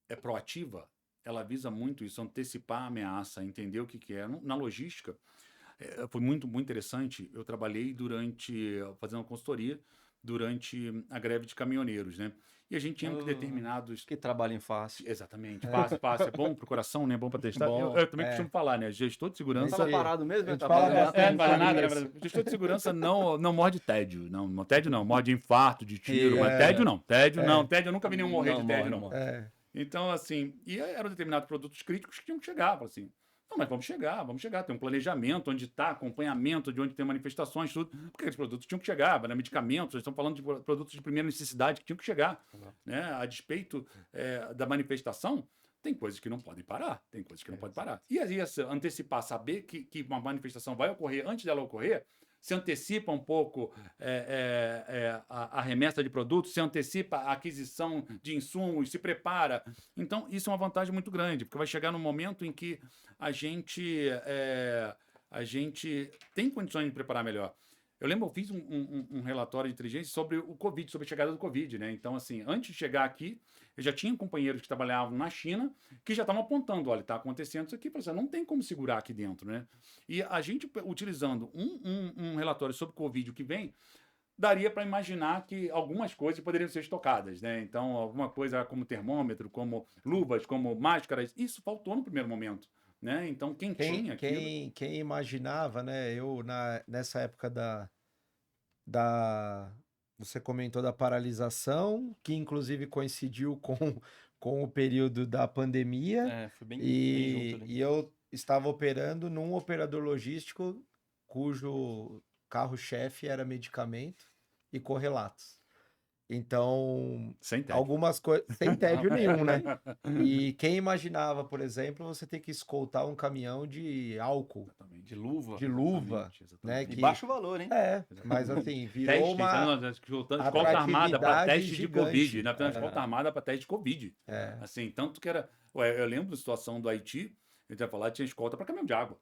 Speaker 3: é proativa, ela visa muito isso, antecipar a ameaça, entender o que é. Na logística, foi muito, muito interessante. Eu trabalhei fazendo uma consultoria durante a greve de caminhoneiros, né? E a gente tinha determinados...
Speaker 1: Que trabalhem fácil.
Speaker 3: Exatamente, fácil. É bom pro coração, né? Bom para testar.
Speaker 1: Bom,
Speaker 3: eu também costumo falar, né? Gestor de segurança...
Speaker 1: Tava parado mesmo?
Speaker 2: gente
Speaker 1: Tava
Speaker 2: fala
Speaker 1: parado.
Speaker 2: bastante.
Speaker 3: Não fala nada, né? Gestor de segurança não morde tédio. Não, tédio não. Morde infarto, de tiro. Mas tédio não. Tédio eu nunca vi nenhum morrer de tédio, não. Então, assim, e eram determinados produtos críticos que tinham que chegar. Falei assim, não, mas vamos chegar. Tem um planejamento, onde está, acompanhamento de onde tem manifestações, tudo. Porque aqueles produtos tinham que chegar, né? Medicamentos, nós estamos falando de produtos de primeira necessidade que tinham que chegar. Né? A despeito da manifestação, tem coisas que não podem parar. E aí, antecipar, saber que uma manifestação vai ocorrer antes dela ocorrer, se antecipa um pouco a remessa de produtos, se antecipa a aquisição de insumos, se prepara. Então, isso é uma vantagem muito grande, porque vai chegar num momento em que a gente tem condições de preparar melhor. Eu lembro, eu fiz um relatório de inteligência sobre o Covid, sobre a chegada do Covid, né? Então, assim, antes de chegar aqui, eu já tinha companheiros que trabalhavam na China que já estavam apontando, olha, está acontecendo isso aqui, não tem como segurar aqui dentro, né? E a gente, utilizando um relatório sobre o Covid, o que vem, daria para imaginar que algumas coisas poderiam ser estocadas, né? Então, alguma coisa como termômetro, como luvas, como máscaras, isso faltou no primeiro momento. Né? Então, quem
Speaker 2: imaginava, né? Nessa época você comentou da paralisação, que inclusive coincidiu com o período da pandemia.
Speaker 1: Foi bem junto ali.
Speaker 2: E eu estava operando num operador logístico cujo carro-chefe era medicamento e correlatos. Então, algumas coisas sem tédio nenhum, né? E quem imaginava, por exemplo, você ter que escoltar um caminhão de álcool,
Speaker 1: de luva,
Speaker 2: exatamente. Né?
Speaker 1: De baixo valor, hein?
Speaker 2: Mas assim, virou uma
Speaker 3: escolta armada para teste de Covid,
Speaker 2: né?
Speaker 3: Escolta armada para teste de Covid. Assim, tanto que era, eu lembro da situação do Haiti, a gente ia falar, tinha escolta para caminhão de água.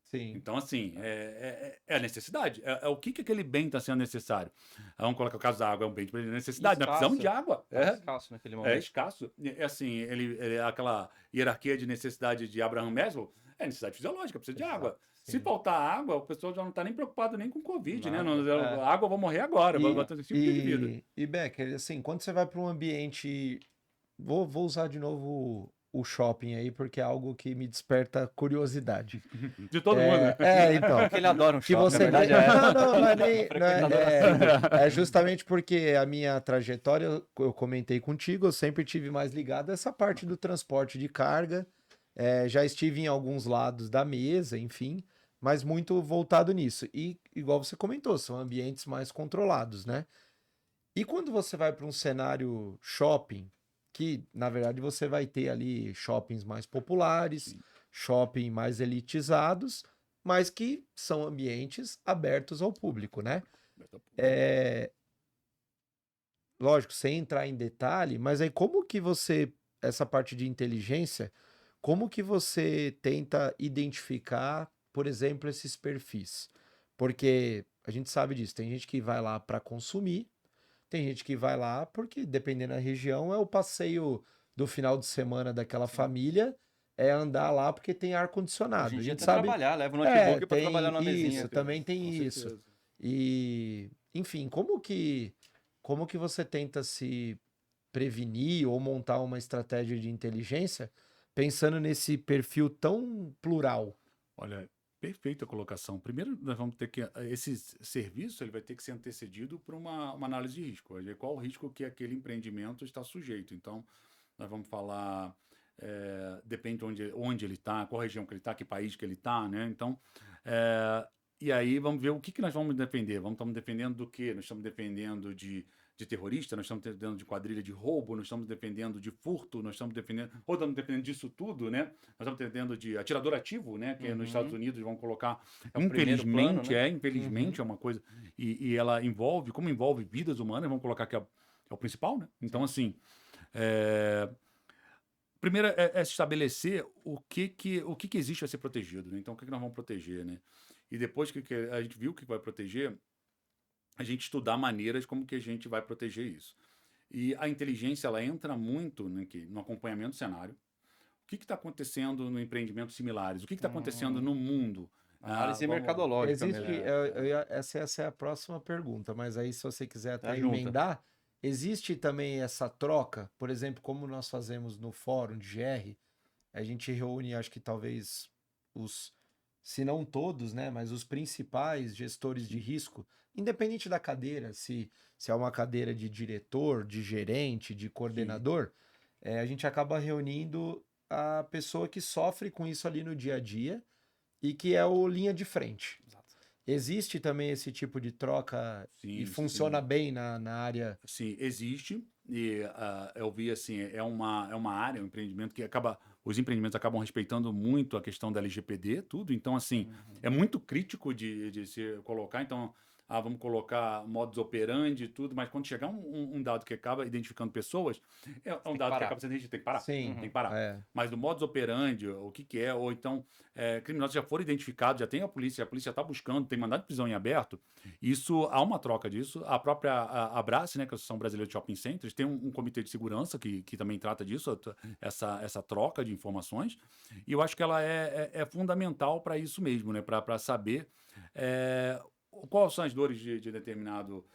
Speaker 2: Sim.
Speaker 3: Então, assim, é a necessidade. O que aquele bem está sendo necessário? Vamos colocar o caso da água, é um bem de necessidade. Nós precisamos de água.
Speaker 1: É escasso naquele momento.
Speaker 3: É escasso. Assim, aquela hierarquia de necessidade de Abraham Maslow é necessidade fisiológica, precisa de água. Sim. Se faltar água, o pessoal já não está nem preocupado nem com Covid, né? A água, eu vou morrer agora, vou ter 5 dias de vida.
Speaker 2: E, Becker, assim, quando você vai para um ambiente... Vou usar de novo o shopping aí, porque é algo que me desperta curiosidade.
Speaker 3: De todo mundo, né?
Speaker 2: Então.
Speaker 1: Porque ele adora um shopping,
Speaker 2: você...
Speaker 1: na verdade
Speaker 2: Não é nem... É justamente porque a minha trajetória, eu comentei contigo, eu sempre tive mais ligado a essa parte do transporte de carga, já estive em alguns lados da mesa, enfim, mas muito voltado nisso. E, igual você comentou, são ambientes mais controlados, né? E quando você vai para um cenário shopping, que na verdade você vai ter ali shoppings mais populares,
Speaker 3: Sim.
Speaker 2: shopping mais elitizados, mas que são ambientes abertos ao público, né? É, lógico, sem entrar em detalhe, mas aí como que você, essa parte de inteligência, como que você tenta identificar, por exemplo, esses perfis? Porque a gente sabe disso, tem gente que vai lá para consumir, tem gente que vai lá porque, dependendo da região, é o passeio do final de semana daquela
Speaker 1: Sim.
Speaker 2: família, é andar lá porque tem
Speaker 1: Hoje
Speaker 2: ar-condicionado.
Speaker 1: em
Speaker 2: A
Speaker 1: dia
Speaker 2: gente
Speaker 1: até
Speaker 2: sabe,
Speaker 1: trabalhar, leva o
Speaker 2: é,
Speaker 1: notebook para trabalhar
Speaker 2: tem
Speaker 1: numa mesinha.
Speaker 2: isso, também tem
Speaker 3: Com
Speaker 2: isso.
Speaker 3: certeza.
Speaker 2: E, enfim, como que você tenta se prevenir ou montar uma estratégia de inteligência pensando nesse perfil tão plural?
Speaker 3: Olha, perfeita colocação. Primeiro, nós vamos ter que. Esse serviço ele vai ter que ser antecedido por uma análise de risco. Vai ver qual o risco que aquele empreendimento está sujeito. Então, nós vamos falar. Depende onde ele está, qual região que ele está, que país que ele está, né? Então, e aí vamos ver o que nós vamos defender. Estamos defendendo do quê? Nós estamos defendendo de terrorista, nós estamos defendendo de quadrilha de roubo, nós estamos defendendo de furto, nós estamos defendendo, ou estamos defendendo disso tudo, né? Nós estamos defendendo de atirador ativo, né? Que nos Estados Unidos vão colocar.
Speaker 1: É o primeiro plano, né?
Speaker 3: Infelizmente é uma coisa. E ela envolve, como envolve vidas humanas, vamos colocar que é o principal, né? Então, assim. Primeiro é se estabelecer o que existe a ser protegido, né? Então, o que nós vamos proteger, né? E depois que a gente viu o que vai proteger, a gente estudar maneiras como que a gente vai proteger isso. E a inteligência, ela entra muito no acompanhamento do cenário. O que está acontecendo no empreendimentos similares? O que está acontecendo no mundo?
Speaker 1: Análise
Speaker 3: Vamos-
Speaker 1: mercadológica
Speaker 2: Existe,
Speaker 1: mesmo.
Speaker 2: essa é a próxima pergunta, mas aí se você quiser até
Speaker 1: junta.
Speaker 2: emendar, existe também essa troca, por exemplo, como nós fazemos no fórum de GR, a gente reúne, acho que talvez se não todos, né, mas os principais gestores de risco, independente da cadeira, se é uma cadeira de diretor, de gerente, de coordenador, a gente acaba reunindo a pessoa que sofre com isso ali no dia a dia e que é o linha de frente.
Speaker 1: Exato.
Speaker 2: Existe também esse tipo de troca e
Speaker 3: Sim,
Speaker 2: funciona
Speaker 3: sim.
Speaker 2: bem na área.
Speaker 3: Sim, existe. E eu vi assim, é uma área, um empreendimento que os empreendimentos acabam respeitando muito a questão da LGPD, tudo. Então, assim, é muito crítico de se colocar. Então, vamos colocar modus operandi e tudo, mas quando chegar um dado que acaba identificando pessoas, é um
Speaker 1: que
Speaker 3: dado que
Speaker 1: parar.
Speaker 3: acaba sendo a gente tem que parar.
Speaker 2: Sim,
Speaker 3: Tem que parar.
Speaker 2: é.
Speaker 3: Mas o modus operandi, o que é, ou então criminosos já foram identificados, já tem a polícia está buscando, tem mandado de prisão em aberto. Isso, há uma troca disso. A própria Abrace, né, que é a Associação Brasileira de Shopping Centers, tem um comitê de segurança que também trata disso, essa troca de informações. E eu acho que ela é fundamental para isso mesmo, né, para saber quais são as dores de determinado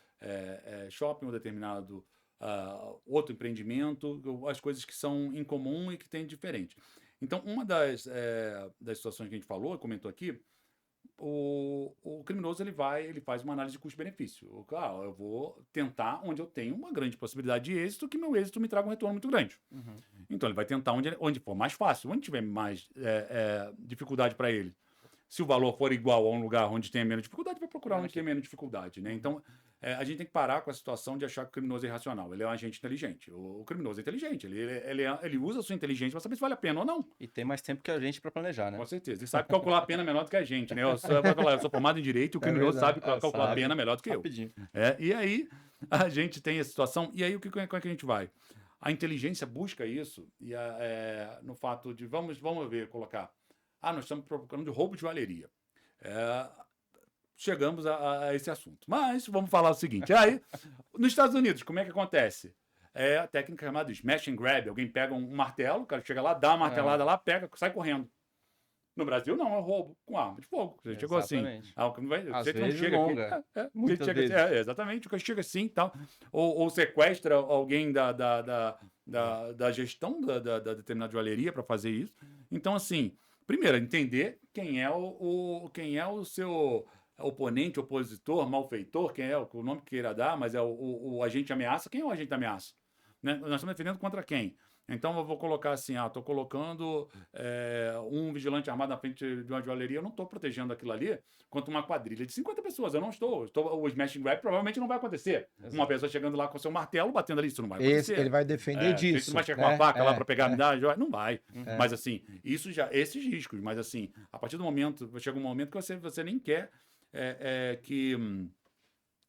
Speaker 3: shopping ou determinado outro empreendimento, as coisas que são em comum e que tem diferente. Então, uma das situações que a gente falou, comentou aqui, o criminoso ele faz uma análise de custo-benefício. Eu vou tentar onde eu tenho uma grande possibilidade de êxito, que meu êxito me traga um retorno muito grande. Então ele vai tentar onde for mais fácil, onde tiver mais dificuldade para ele. Se o valor for igual a um lugar onde tenha menos dificuldade, vai procurar onde tem menos dificuldade, né? Então, a gente tem que parar com a situação de achar que o criminoso é irracional. Ele é um agente inteligente. O criminoso é inteligente. Ele usa a sua inteligência para saber se vale a pena ou não.
Speaker 1: E tem mais tempo que a gente para planejar, né?
Speaker 3: Com certeza. Ele sabe calcular a pena melhor do que a gente, né? Eu sou formado em Direito e o criminoso
Speaker 2: verdade.
Speaker 3: sabe calcular a
Speaker 1: sabe.
Speaker 3: pena melhor do que eu.
Speaker 1: Rapidinho.
Speaker 3: E aí, a gente tem essa situação. E aí, como é que a gente vai? A inteligência busca isso e no fato de, vamos ver, colocar, nós estamos procurando de roubo de joalheria. Chegamos a esse assunto. Mas vamos falar o seguinte. Aí, nos Estados Unidos, como é que acontece? É a técnica chamada smash and grab. Alguém pega um martelo, o cara chega lá, dá uma martelada lá, pega, sai correndo. No Brasil, não, é roubo com arma de fogo. Você chegou assim.
Speaker 1: Exatamente.
Speaker 3: Às
Speaker 1: Às
Speaker 3: não
Speaker 1: vezes
Speaker 3: chega
Speaker 1: longa.
Speaker 3: aqui.
Speaker 1: Muitas
Speaker 3: chega,
Speaker 1: vezes.
Speaker 3: exatamente, o cara chega assim e tal. Ou sequestra alguém da gestão da determinada joalheria para fazer isso. Então, assim, primeiro, entender quem é o seu oponente, opositor, malfeitor, quem é o nome que queira dar, mas é o agente ameaça. Quem é o agente ameaça? Né? Nós estamos defendendo contra quem? Então, eu vou colocar assim, estou colocando um vigilante armado na frente de uma joalheria, eu não estou protegendo aquilo ali contra uma quadrilha de 50 pessoas, eu não estou. O smash and grab provavelmente não vai acontecer.
Speaker 1: Exato.
Speaker 3: Uma pessoa chegando lá com seu martelo, batendo ali, isso não vai
Speaker 2: Ele
Speaker 3: acontecer.
Speaker 2: vai defender
Speaker 3: Você
Speaker 2: disso.
Speaker 3: não vai chegar com a faca lá para pegar a joia? Não vai.
Speaker 1: Uhum.
Speaker 3: Mas assim, isso já, esses riscos, mas assim, a partir do momento, chega um momento que você nem quer que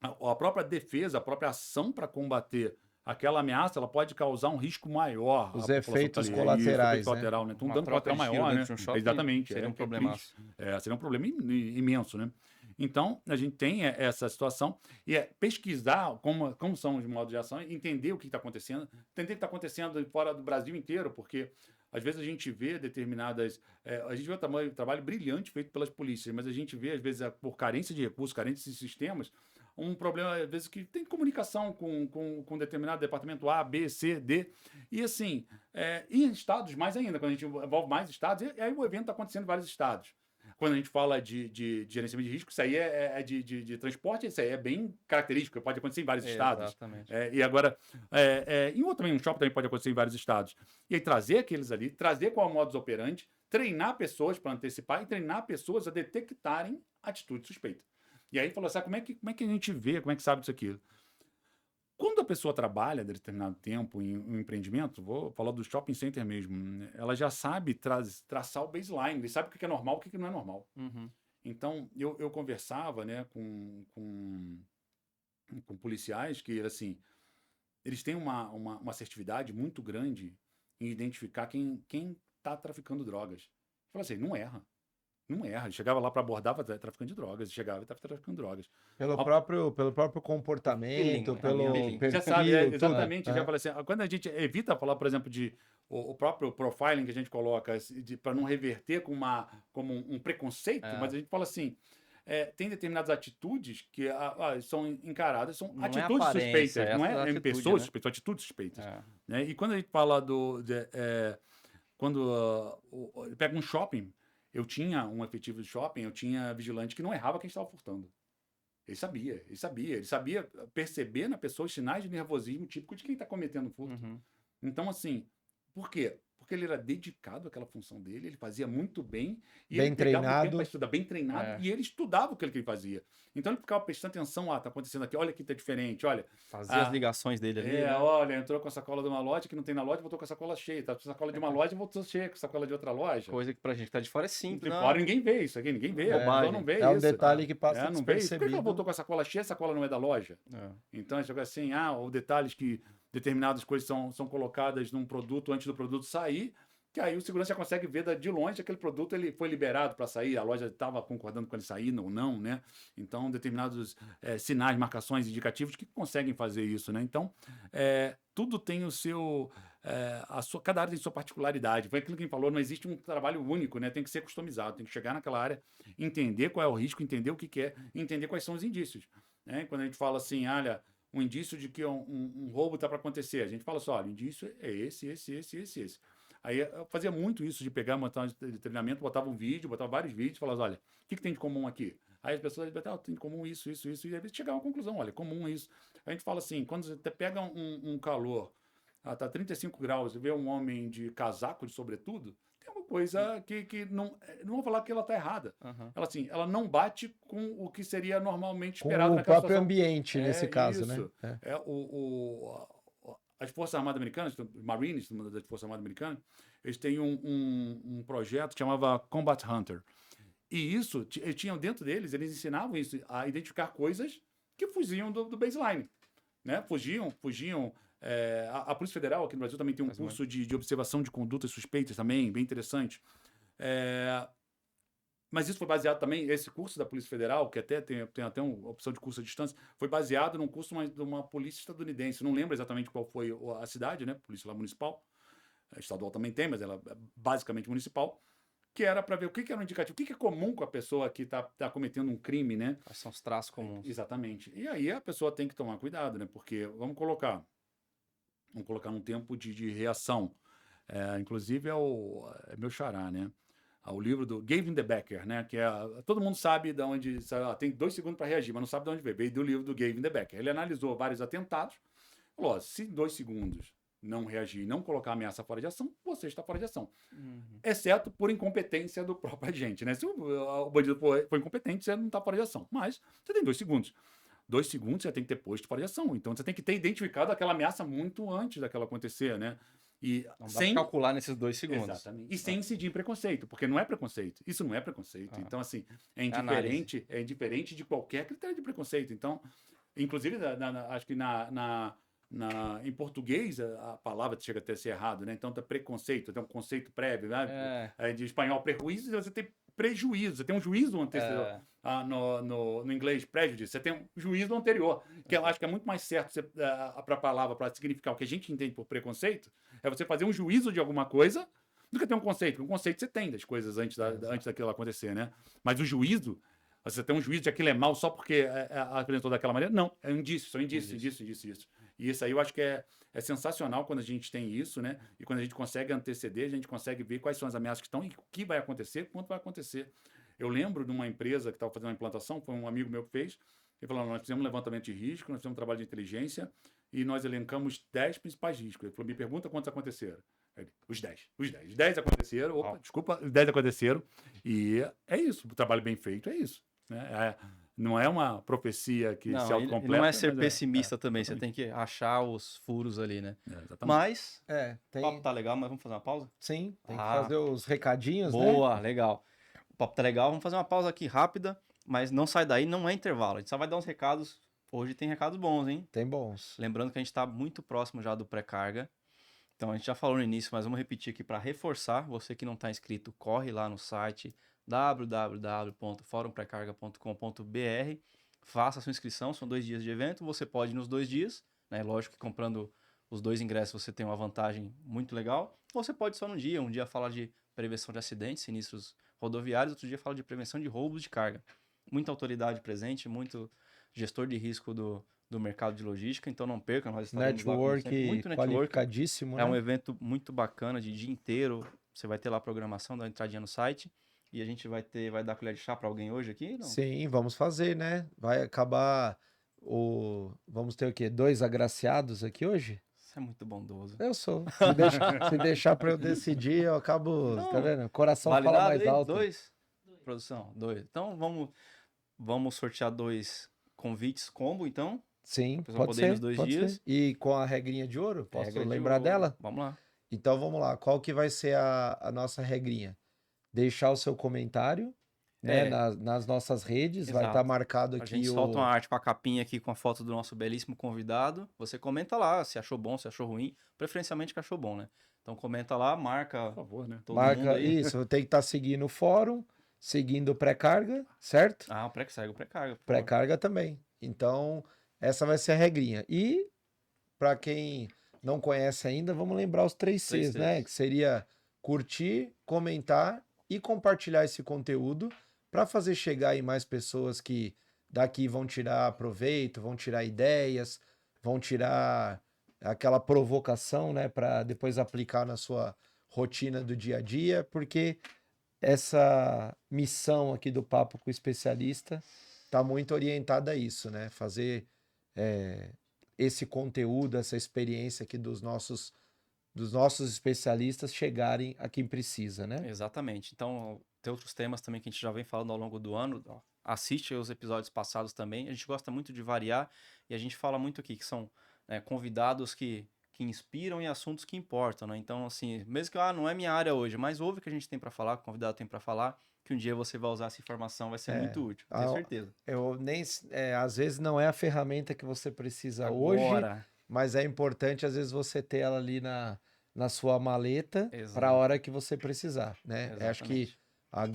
Speaker 3: a própria defesa, a própria ação para combater aquela ameaça, ela pode causar um risco maior.
Speaker 2: Os
Speaker 3: à população
Speaker 2: efeitos
Speaker 3: que tá ali.
Speaker 2: colaterais,
Speaker 3: Isso, efeito colateral, né? Então, um
Speaker 1: Uma
Speaker 3: dano
Speaker 1: troca
Speaker 3: colateral
Speaker 1: de tiro
Speaker 3: maior, né?
Speaker 1: dentro de um shopping
Speaker 3: Exatamente.
Speaker 1: seria um
Speaker 3: É
Speaker 1: problemaço.
Speaker 3: triste. Seria um problema imenso, né? Então, a gente tem essa situação e pesquisar como são os modos de ação, entender o que está acontecendo, entender o que está acontecendo fora do Brasil inteiro, porque às vezes a gente vê determinadas... a gente vê o trabalho brilhante feito pelas polícias, mas a gente vê, às vezes, por carência de recursos, carência de sistemas, um problema, às vezes, que tem comunicação com determinado departamento A, B, C, D. E, assim, em estados mais ainda, quando a gente envolve mais estados, e aí o evento está acontecendo em vários estados. Quando a gente fala de gerenciamento de risco, isso aí de transporte, isso aí é bem característico, pode acontecer em vários estados.
Speaker 1: Exatamente.
Speaker 3: E agora, em outro também, um shopping também pode acontecer em vários estados. E aí trazer aqueles ali, trazer qual é o modus operandi, treinar pessoas para antecipar e treinar pessoas a detectarem atitude suspeita. E aí falou assim, como é que a gente vê, como é que sabe disso aqui? Quando a pessoa trabalha determinado tempo em um empreendimento, vou falar do shopping center mesmo, ela já sabe traçar o baseline, ele sabe o que é normal e o que não é normal.
Speaker 1: Uhum.
Speaker 3: Então, eu conversava, né, com policiais que, assim, eles têm uma assertividade muito grande em identificar quem está traficando drogas. Eu falei assim, não erra. Não erra. Chegava lá para abordar, traficante de drogas. Chegava e estava traficando drogas.
Speaker 2: Pelo próprio comportamento,
Speaker 1: Feeling,
Speaker 2: pelo
Speaker 1: feeling.
Speaker 2: perfil.
Speaker 3: Já sabe,
Speaker 2: tudo.
Speaker 3: exatamente. Já falei assim, quando a gente evita falar, por exemplo, de o próprio profiling que a gente coloca para não reverter como um preconceito, mas a gente fala assim, tem determinadas atitudes que são encaradas, são
Speaker 1: Não é
Speaker 3: atitudes
Speaker 1: aparência,
Speaker 3: suspeitas, não é
Speaker 1: atitude,
Speaker 3: pessoas
Speaker 1: né?
Speaker 3: suspeitas, são atitudes suspeitas.
Speaker 1: É.
Speaker 3: Né? E quando a gente fala quando pega um shopping, eu tinha um efetivo de shopping, eu tinha vigilante que não errava quem estava furtando. Ele sabia perceber na pessoa os sinais de nervosismo típico de quem está cometendo furto.
Speaker 1: Uhum.
Speaker 3: Então, assim, por quê? Porque ele era dedicado àquela função dele, ele fazia muito bem, e
Speaker 2: Bem
Speaker 3: ele pegava o tempo
Speaker 2: treinado.
Speaker 3: para estudar, bem treinado, e ele estudava aquilo que ele fazia. Então ele ficava prestando atenção, tá acontecendo aqui, olha aqui tá diferente, olha.
Speaker 1: Fazer as ligações dele ali, né?
Speaker 3: Olha, entrou com a sacola de uma loja que não tem na loja, voltou com a sacola cheia, tá com a sacola de uma loja, voltou cheia com a sacola de outra loja.
Speaker 1: Coisa que pra gente que tá de fora é simples,
Speaker 3: De
Speaker 1: né?
Speaker 3: fora ninguém vê isso aqui, ninguém vê, a pessoa não vê isso.
Speaker 2: É um detalhe que passa
Speaker 3: não vê isso. Por que ela
Speaker 2: despercebido.
Speaker 3: voltou com a sacola cheia, a sacola não é da loja?
Speaker 1: É.
Speaker 3: Então, é jogar assim, ou detalhes que determinadas coisas são colocadas num produto antes do produto sair, que aí o segurança já consegue ver de longe aquele produto ele foi liberado para sair, a loja estava concordando com ele sair ou não, né? Então, determinados sinais, marcações, indicativos que conseguem fazer isso, né? Então, tudo tem o seu... cada área tem sua particularidade. Foi aquilo que a gente falou, não existe um trabalho único, né? Tem que ser customizado, tem que chegar naquela área, entender qual é o risco, entender o que é, entender quais são os indícios. Né? Quando a gente fala assim, olha, um indício de que um roubo está para acontecer, a gente fala só, olha, o indício é esse. Aí eu fazia muito isso de pegar, montar um treinamento, botava um vídeo, botava vários vídeos, falava, olha, o que tem de comum aqui? Aí as pessoas diziam, tem de comum isso, e aí vezes chegava a uma conclusão, olha, comum isso. A gente fala assim, quando você pega um calor, tá 35 graus, e vê um homem de casaco, de sobretudo, tem uma coisa que não vou falar que ela está errada.
Speaker 1: Uhum.
Speaker 3: Ela, assim, ela não bate com o que seria normalmente
Speaker 2: Com
Speaker 3: esperado
Speaker 2: o
Speaker 3: naquela
Speaker 2: próprio
Speaker 3: situação.
Speaker 2: ambiente, nesse caso,
Speaker 3: isso.
Speaker 2: né?
Speaker 3: As Forças Armadas Americanas, Marines das Forças Armadas Americanas, eles têm um projeto que chamava Combat Hunter. E isso, eles tinham dentro deles, eles ensinavam isso, a identificar coisas que fugiam do baseline. Né? Fugiam. A Polícia Federal aqui no Brasil também tem um curso de observação de condutas suspeitas também, bem interessante. Mas isso foi baseado também, esse curso da Polícia Federal, que até tem até uma opção de curso à distância, foi baseado num curso de uma polícia estadunidense. Não lembro exatamente qual foi a cidade, né? Polícia lá municipal. Estadual também tem, mas ela é basicamente municipal. Que era para ver o que era um indicativo, o que é comum com a pessoa que está cometendo um crime, né?
Speaker 1: Quais são os traços comuns?
Speaker 3: Exatamente. E aí a pessoa tem que tomar cuidado, né? Porque vamos colocar num tempo de reação. Inclusive é meu xará, né? O livro do Gavin de Becker, né? Que todo mundo sabe de onde... tem 2 segundos para reagir, mas não sabe de onde veio. Veio do livro do Gavin de Becker. Ele analisou vários atentados. Falou, se 2 segundos não reagir, não colocar a ameaça fora de ação, você está fora de ação.
Speaker 1: Uhum.
Speaker 3: Exceto por incompetência do próprio agente, né? Se o bandido for incompetente, você não está fora de ação. Mas você tem 2 segundos. 2 segundos você tem que ter posto fora de ação. Então você tem que ter identificado aquela ameaça muito antes daquela acontecer, né? E
Speaker 1: Não dá
Speaker 3: sem
Speaker 1: pra calcular nesses 2 segundos.
Speaker 3: Exatamente. E sem incidir em preconceito, porque não é preconceito. Isso não é preconceito.
Speaker 1: Ah.
Speaker 3: Então, assim,
Speaker 1: Análise.
Speaker 3: é indiferente de qualquer critério de preconceito. Então, inclusive, acho que em português a palavra chega até a ser errado, né? Então, tá preconceito, tem um conceito prévio, né? De espanhol, prejuízo, você tem prejuízo, você tem um juízo antecessor. No inglês, prejudice, você tem um juízo anterior, que eu acho que é muito mais certo para a palavra, para significar o que a gente entende por preconceito, é você fazer um juízo de alguma coisa do que ter um conceito. Um conceito você tem das coisas antes daquilo acontecer, né? Mas o juízo, você tem um juízo de aquilo é mal só porque apresentou daquela maneira? Não, é um indício, são indícios. E isso aí eu acho que é sensacional quando a gente tem isso, né? E quando a gente consegue anteceder, a gente consegue ver quais são as ameaças que estão e o que vai acontecer, quanto vai acontecer. Eu lembro de uma empresa que estava fazendo uma implantação, foi um amigo meu que fez, ele falou, nós fizemos um levantamento de risco, nós fizemos um trabalho de inteligência e nós elencamos 10 principais riscos. Ele falou, me pergunta quantos aconteceram. Os 10. Os 10 aconteceram, desculpa, os 10 aconteceram. E é isso, o trabalho bem feito é isso. Né? Não é uma profecia que se autocompleta.
Speaker 1: Não é ser pessimista também, você tem que achar os furos ali, né?
Speaker 3: Exatamente.
Speaker 1: Mas,
Speaker 2: tem...
Speaker 1: o papo tá legal, mas vamos fazer uma pausa?
Speaker 2: Sim, tem que fazer os recadinhos, né?
Speaker 1: Boa, legal. O papo tá legal, vamos fazer uma pausa aqui rápida, mas não sai daí, não é intervalo. A gente só vai dar uns recados. Hoje tem recados bons, hein?
Speaker 2: Tem bons.
Speaker 1: Lembrando que a gente tá muito próximo já do pré-carga. Então a gente já falou no início, mas vamos repetir aqui para reforçar. Você que não está inscrito, corre lá no site www.forumprecarga.com.br, faça a sua inscrição, são 2 dias de evento, você pode ir nos 2 dias, né? Lógico que comprando os 2 ingressos você tem uma vantagem muito legal. Você pode só no dia, um dia falar de prevenção de acidentes, sinistros rodoviários, outro dia fala de prevenção de roubos de carga. Muita autoridade presente, muito gestor de risco do mercado de logística, então não perca, nós estaremos lá como sempre. Muito network,
Speaker 2: qualificadíssimo,
Speaker 1: é
Speaker 2: né?
Speaker 1: um evento muito bacana, de dia inteiro, você vai ter lá a programação, dá uma entradinha no site, e a gente vai dar colher de chá para alguém hoje aqui? Não?
Speaker 2: Sim, vamos fazer, né? Vai acabar vamos ter o quê? 2 agraciados aqui hoje?
Speaker 1: Você é muito bondoso.
Speaker 2: Eu sou. Se deixar para eu decidir, eu acabo, tá vendo? O coração
Speaker 1: Validado
Speaker 2: fala mais
Speaker 1: aí?
Speaker 2: alto.
Speaker 1: 2? Produção, 2. Então vamos sortear 2 convites combo, então.
Speaker 2: Sim,
Speaker 1: Pra pessoa
Speaker 2: pode
Speaker 1: poder ir
Speaker 2: ser,
Speaker 1: nos 2
Speaker 2: pode
Speaker 1: dias.
Speaker 2: ser. E com a regrinha de ouro? Posso
Speaker 1: Regra de
Speaker 2: lembrar
Speaker 1: ouro.
Speaker 2: dela?
Speaker 1: Vamos lá.
Speaker 2: Então vamos lá. Qual que vai ser a nossa regrinha? Deixar o seu comentário, né, nas nossas redes. Vai
Speaker 1: Exato.
Speaker 2: estar marcado
Speaker 1: A
Speaker 2: aqui
Speaker 1: gente solta uma arte com a capinha aqui com a foto do nosso belíssimo convidado. Você comenta lá se achou bom, se achou ruim. Preferencialmente que achou bom, né? Então comenta lá, marca
Speaker 3: Por favor, né?
Speaker 1: todo mundo aí.
Speaker 2: Isso, tem que estar seguindo o fórum, seguindo o pré-carga, certo?
Speaker 1: Ah, segue o pré-carga. por favor.
Speaker 2: Pré-carga também. Então, essa vai ser a regrinha. E, para quem não conhece ainda, vamos lembrar os 3
Speaker 1: Três
Speaker 2: Cs, né?
Speaker 1: Cs.
Speaker 2: Que seria curtir, comentar e compartilhar esse conteúdo para fazer chegar em mais pessoas que daqui vão tirar proveito, vão tirar ideias, vão tirar aquela provocação, né? Para depois aplicar na sua rotina do dia a dia, porque essa missão aqui do Papo com o Especialista está muito orientada a isso, né? Fazer esse conteúdo, essa experiência aqui dos nossos especialistas chegarem a quem precisa, né?
Speaker 1: Exatamente. Então, tem outros temas também que a gente já vem falando ao longo do ano. Ó, assiste os episódios passados também. A gente gosta muito de variar e a gente fala muito aqui que são convidados que inspiram e assuntos que importam, né? Então, assim, mesmo que não é minha área hoje, mas ouve o que a gente tem para falar, que o convidado tem para falar, que um dia você vai usar essa informação, vai ser muito útil, tenho certeza.
Speaker 2: Eu nem, às vezes não é a ferramenta que você precisa hoje, mas é importante às vezes você ter ela ali na sua maleta para a hora que você precisar, né?
Speaker 1: Exatamente.
Speaker 2: Acho que a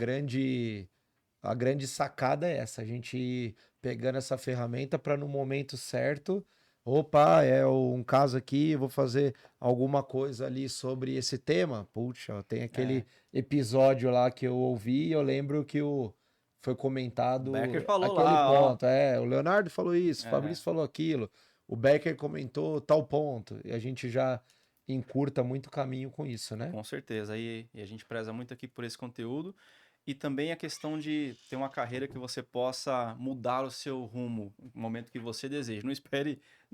Speaker 2: grande sacada é essa, a gente ir pegando essa ferramenta para no momento certo, opa, um caso aqui, eu vou fazer alguma coisa ali sobre esse tema. Puxa, tem aquele episódio lá que eu ouvi e eu lembro que foi comentado
Speaker 1: O Becker falou
Speaker 2: aquele
Speaker 1: lá,
Speaker 2: ponto. O Leonardo falou isso, o Fabrício falou aquilo, o Becker comentou tal ponto. E a gente já encurta muito caminho com isso, né?
Speaker 1: Com certeza. E a gente preza muito aqui por esse conteúdo. E também a questão de ter uma carreira que você possa mudar o seu rumo no momento que você deseja. Não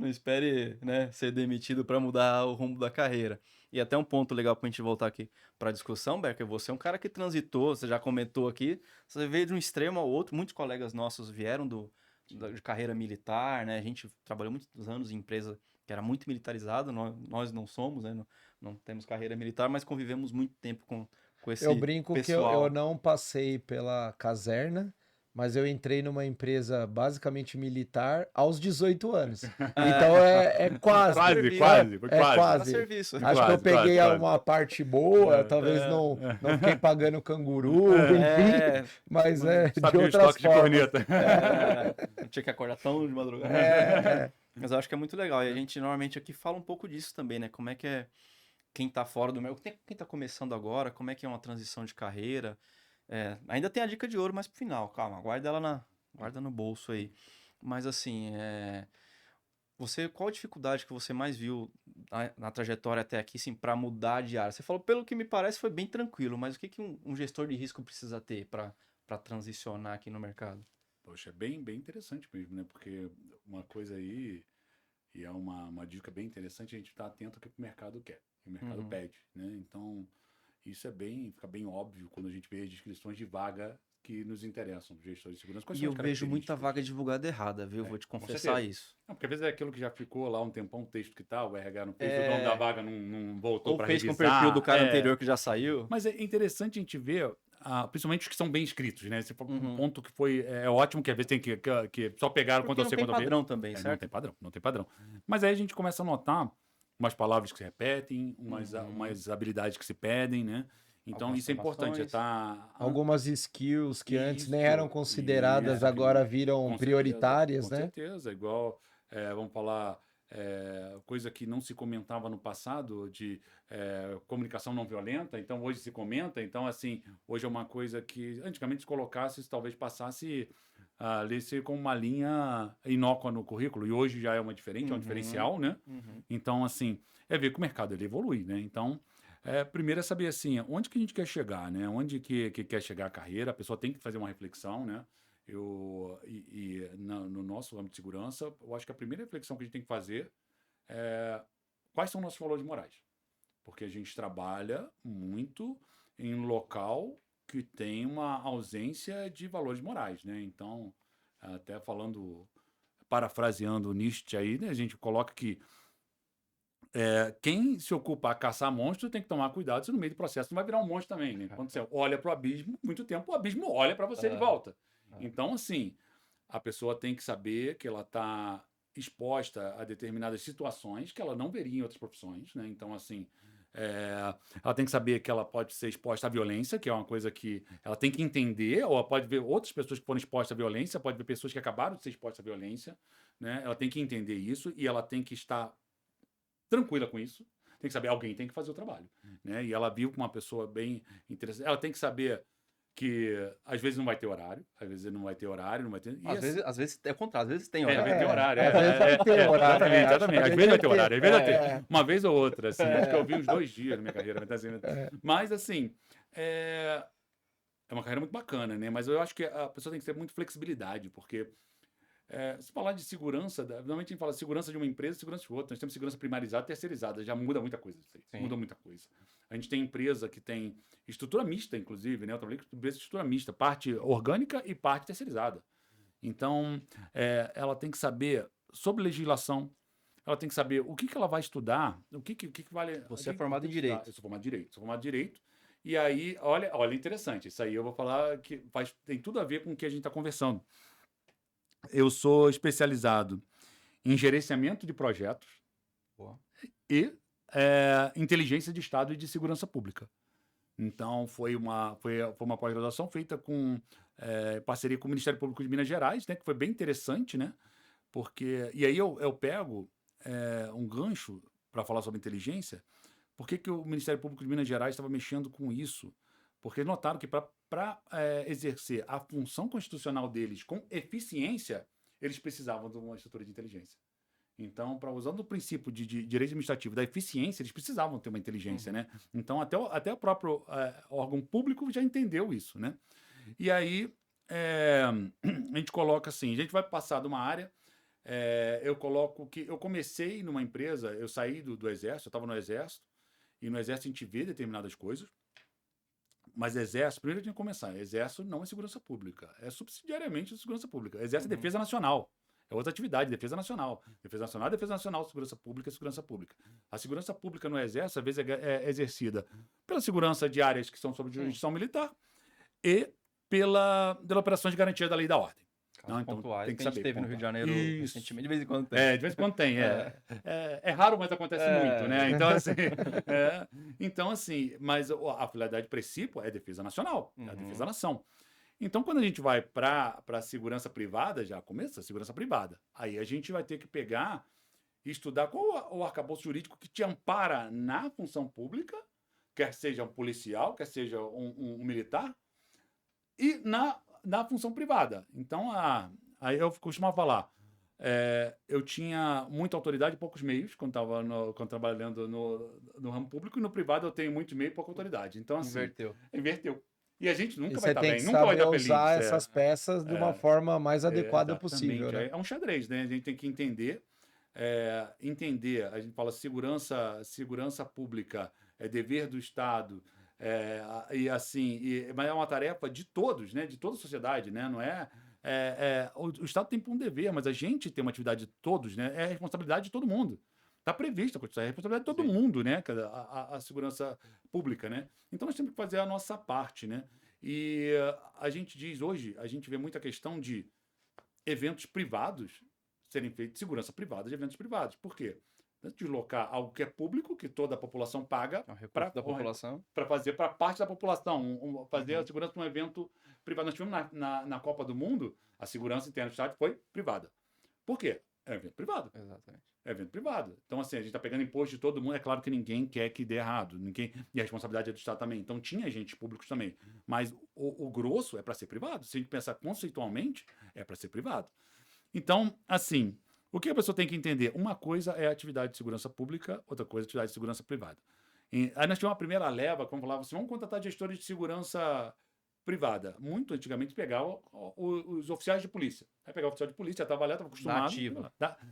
Speaker 1: espere, né, ser demitido para mudar o rumo da carreira. E até um ponto legal para a gente voltar aqui para a discussão, Becker, você é um cara que transitou, você já comentou aqui, você veio de um extremo ao outro. Muitos colegas nossos vieram de carreira militar, né? A gente trabalhou muitos anos em empresa que era muito militarizada, nós não somos, né? Não temos carreira militar, mas convivemos muito tempo com
Speaker 2: Eu
Speaker 1: esse
Speaker 2: brinco que eu
Speaker 1: pessoal.
Speaker 2: não passei pela caserna, mas eu entrei numa empresa basicamente militar aos 18 anos. Então é quase,
Speaker 3: Quase,
Speaker 1: serviço.
Speaker 3: quase, foi
Speaker 2: é
Speaker 3: quase.
Speaker 1: Para
Speaker 2: quase.
Speaker 1: serviço.
Speaker 3: Foi
Speaker 2: Acho que eu
Speaker 3: quase, quase,
Speaker 2: peguei
Speaker 3: quase.
Speaker 2: uma parte boa, talvez não fiquei pagando canguru, enfim, mas de
Speaker 3: Sabia o
Speaker 2: outras
Speaker 3: estoque de
Speaker 2: formas.
Speaker 3: corneta.
Speaker 1: Não tinha que acordar tão de madrugada.
Speaker 2: É,
Speaker 1: Mas eu acho que é muito legal. E a gente normalmente aqui fala um pouco disso também, né? Como é que é quem tá fora do mercado, quem tá começando agora, como é que é uma transição de carreira. Ainda tem a dica de ouro, mas pro final, calma, guarda no bolso aí. Mas assim, qual a dificuldade que você mais viu na trajetória até aqui, assim, para mudar de área? Você falou, pelo que me parece, foi bem tranquilo, mas o que um gestor de risco precisa ter para transicionar aqui no mercado?
Speaker 3: Poxa, é bem, bem interessante mesmo, né? Porque uma coisa aí, e é uma dica bem interessante, a gente estar atento ao que o mercado quer, o mercado
Speaker 1: Uhum.
Speaker 3: pede, né? Então, isso fica bem óbvio quando a gente vê as descrições de vaga que nos interessam, do gestor de segurança. Quais
Speaker 1: E
Speaker 3: são
Speaker 1: eu
Speaker 3: as
Speaker 1: vejo muita
Speaker 3: características?
Speaker 1: vaga divulgada errada, viu? Vou te
Speaker 3: Com
Speaker 1: confessar
Speaker 3: certeza.
Speaker 1: isso.
Speaker 3: Não, porque às vezes é aquilo que já ficou lá um tempão, um texto que tá, o RH não fez, o dono da
Speaker 1: É,
Speaker 3: vaga não voltou
Speaker 1: ou
Speaker 3: para
Speaker 1: fez com o perfil do
Speaker 3: revisar.
Speaker 1: cara anterior que já saiu.
Speaker 3: Mas é interessante a gente ver, principalmente os que são bem escritos, né? Esse foi um
Speaker 1: Uhum.
Speaker 3: ponto que foi ótimo, que às vezes tem que só pegaram
Speaker 1: Porque
Speaker 3: Ctrl
Speaker 1: não
Speaker 3: C,
Speaker 1: tem
Speaker 3: Ctrl V.
Speaker 1: padrão também,
Speaker 3: Não tem
Speaker 1: certo?
Speaker 3: padrão, não tem padrão. Mas aí a gente começa a notar umas palavras que se repetem,
Speaker 1: Uhum.
Speaker 3: umas habilidades que se pedem, né? Então
Speaker 1: Algumas
Speaker 3: isso é importante, é
Speaker 1: formações.
Speaker 3: estar
Speaker 2: algumas skills que antes nem eram consideradas,
Speaker 3: isso,
Speaker 2: agora viram
Speaker 3: com
Speaker 2: prioritárias, né?
Speaker 3: certeza, igual, vamos falar, coisa que não se comentava no passado, de comunicação não violenta, então hoje se comenta, então assim, hoje é uma coisa que antigamente se colocasse, isso talvez passasse a ser como uma linha inócua no currículo, e hoje já é uma diferente, é um
Speaker 1: Uhum.
Speaker 3: diferencial, né?
Speaker 1: Uhum.
Speaker 3: Então, assim, é ver que o mercado ele evolui, né? Então, primeiro é saber assim, onde que a gente quer chegar, né? Onde que quer chegar a carreira, a pessoa tem que fazer uma reflexão, né? No nosso âmbito de segurança, eu acho que a primeira reflexão que a gente tem que fazer é quais são nossos valores morais. Porque a gente trabalha muito em um local que tem uma ausência de valores morais, né? Então, até parafraseando Nietzsche aí, né? A gente coloca que quem se ocupa a caçar monstro tem que tomar cuidado, se no meio do processo não vai virar um monstro também, né? Quando você olha para o abismo, muito tempo o abismo olha para você de volta. Então, assim, a pessoa tem que saber que ela está exposta a determinadas situações que ela não veria em outras profissões, né? Então, assim, ela tem que saber que ela pode ser exposta à violência, que é uma coisa que ela tem que entender, ou ela pode ver outras pessoas que foram expostas à violência, pode ver pessoas que acabaram de ser expostas à violência, né? Ela tem que entender isso e ela tem que estar tranquila com isso. Tem que saber, alguém tem que fazer o trabalho, né? E ela viu com uma pessoa bem interessante. Ela tem que saber que às vezes não vai ter horário, às vezes não vai ter horário, não vai ter.
Speaker 1: Às vezes é o contrário, às vezes tem
Speaker 3: Às
Speaker 1: horário.
Speaker 3: vezes tem horário.
Speaker 2: Às vezes vai ter horário.
Speaker 3: Exatamente,
Speaker 2: Acho
Speaker 3: exatamente.
Speaker 2: que
Speaker 3: Às vezes vai ter
Speaker 2: tem
Speaker 3: horário, às vezes vai ter. Uma vez ou outra, assim. Acho que eu vi uns 2 dias na minha carreira. Mas, assim, é uma carreira muito bacana, né? Mas eu acho que a pessoa tem que ter muita flexibilidade, porque se falar de segurança, normalmente a gente fala segurança de uma empresa e segurança de outra. Nós temos segurança primarizada e terceirizada. Já muda muita coisa isso aí.
Speaker 1: Sim.
Speaker 3: Muda muita coisa. A gente tem empresa que tem estrutura mista, inclusive, né? Eu trabalhei com empresa de estrutura mista, parte orgânica e parte terceirizada. Então, ela tem que saber sobre legislação, ela tem que saber o que ela vai estudar, o que vale.
Speaker 1: Você é formado em
Speaker 3: estudar.
Speaker 1: direito.
Speaker 3: Eu sou formado em direito. E aí, olha, interessante. Isso aí eu vou falar que tem tudo a ver com o que a gente está conversando. Eu sou especializado em gerenciamento de projetos
Speaker 1: Boa.
Speaker 3: e inteligência de Estado e de segurança pública. Então, foi uma pós-graduação feita com parceria com o Ministério Público de Minas Gerais, né, que foi bem interessante, né? Porque, e aí eu pego um gancho para falar sobre inteligência. Por que o Ministério Público de Minas Gerais estava mexendo com isso? Porque notaram que para exercer a função constitucional deles com eficiência, eles precisavam de uma estrutura de inteligência. Então, usando o princípio de direito administrativo da eficiência, eles precisavam ter uma inteligência, né? Então, até o próprio órgão público já entendeu isso, né? E aí, a gente coloca assim, a gente vai passar de uma área, eu coloco que eu comecei numa empresa, eu saí do Exército, eu estava no Exército, e no Exército a gente vê determinadas coisas, mas Exército, primeiro a gente tem que começar, Exército não é segurança pública, é subsidiariamente segurança pública. Exército é defesa nacional. É outra atividade, defesa nacional. Defesa nacional, defesa nacional, segurança pública é segurança pública. A segurança pública no Exército, às vezes, é exercida pela segurança de áreas que são sob jurisdição militar e pela operações de garantia da lei e da ordem.
Speaker 1: Casos
Speaker 3: Então,
Speaker 1: pontuais
Speaker 3: tem que
Speaker 1: que a gente
Speaker 3: saber.
Speaker 1: teve no Rio de Janeiro
Speaker 3: Isso.
Speaker 1: recentemente, de vez em quando tem.
Speaker 3: De vez em quando tem. É raro, mas acontece muito, né? Então, assim, mas a finalidade princípio é defesa nacional, é a defesa da nação. Então, quando a gente vai para a segurança privada, já começa a segurança privada. Aí a gente vai ter que pegar e estudar qual o arcabouço jurídico que te ampara na função pública, quer seja um policial, quer seja um militar, e na função privada. Então, aí eu costumava falar, eu tinha muita autoridade e poucos meios quando trabalhando no ramo público, e no privado eu tenho muito meio e pouca autoridade. Então, assim, inverteu. E a gente nunca vai estar bem, nunca vai estar feliz.
Speaker 2: Usar essas peças de uma forma mais adequada possível. Né?
Speaker 3: É um xadrez, né? A gente tem que entender, a gente fala segurança pública, é dever do Estado, mas é uma tarefa de todos, né? De toda a sociedade, né? Não o Estado tem um dever, mas a gente tem uma atividade de todos, né? É a responsabilidade de todo mundo. Está prevista, é a responsabilidade de todo mundo, né? A segurança pública, né? Então nós temos que fazer a nossa parte, né? E a gente diz hoje, a gente vê muita questão de eventos privados serem feitos, segurança privada de eventos privados. Por quê? Deslocar algo que é público, que toda a população paga, para fazer para parte da população, fazer a segurança de um evento privado. Nós tivemos na Copa do Mundo, a segurança interna do estádio foi privada. Por quê? É evento privado.
Speaker 1: Exatamente.
Speaker 3: É evento privado. Então, assim, a gente está pegando imposto de todo mundo. É claro que ninguém quer que dê errado. E a responsabilidade é do Estado também. Então, tinha agentes públicos também. Mas o grosso é para ser privado. Se a gente pensar conceitualmente, é para ser privado. Então, assim, o que a pessoa tem que entender? Uma coisa é a atividade de segurança pública, outra coisa é a atividade de segurança privada. Aí nós tivemos uma primeira leva, como falava assim, vamos contratar gestores de segurança privada. Muito antigamente pegava os oficiais de polícia. Aí pegava o oficial de polícia, estava lá, estava acostumado.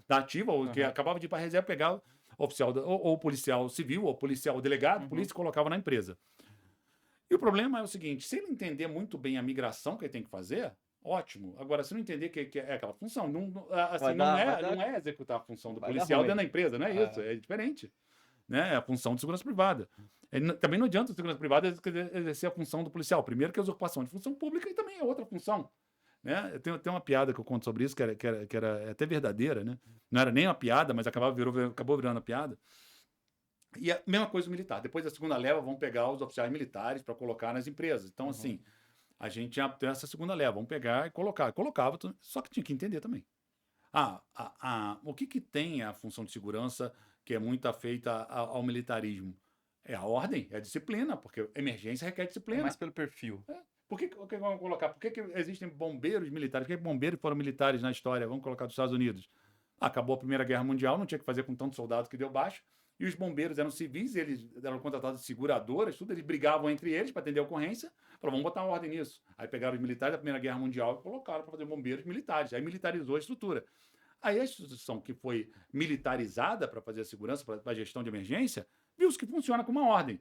Speaker 3: Da ativa, ou que acabava de ir para a reserva, pegava o oficial, ou policial civil, ou policial delegado, polícia, colocava na empresa. E o problema é o seguinte, se ele entender muito bem a migração que ele tem que fazer, ótimo. Agora, se não entender que é aquela função, não é executar a função do policial dentro da empresa, não é isso, é diferente. Né? É a função de segurança privada. Também não adianta a segurança privada exercer a função do policial. Primeiro que é a usurpação de função pública e também é outra função. Né? Tem uma piada que eu conto sobre isso, que era até verdadeira, né? Não era nem uma piada, mas acabou virando uma piada. E a mesma coisa do militar. Depois da segunda leva, vão pegar os oficiais militares para colocar nas empresas. Então, assim, a gente já tem essa segunda leva, vamos pegar e colocar. Colocava, só que tinha que entender também. O que tem a função de segurança que é muito afeita ao militarismo? É a ordem, é a disciplina, porque emergência requer disciplina.
Speaker 1: É mais pelo perfil.
Speaker 3: Por que vamos colocar? Por que existem bombeiros militares? Por que bombeiros foram militares na história? Vamos colocar dos Estados Unidos. Acabou a Primeira Guerra Mundial, não tinha que fazer com tantos soldados que deu baixo. E os bombeiros eram civis, eles eram contratados de seguradoras, tudo, eles brigavam entre eles para atender a ocorrência. Falaram, vamos botar uma ordem nisso. Aí pegaram os militares da Primeira Guerra Mundial e colocaram para fazer bombeiros militares. Aí militarizou a estrutura. Aí a instituição que foi militarizada para fazer a segurança, para a gestão de emergência, viu-se que funciona com uma ordem.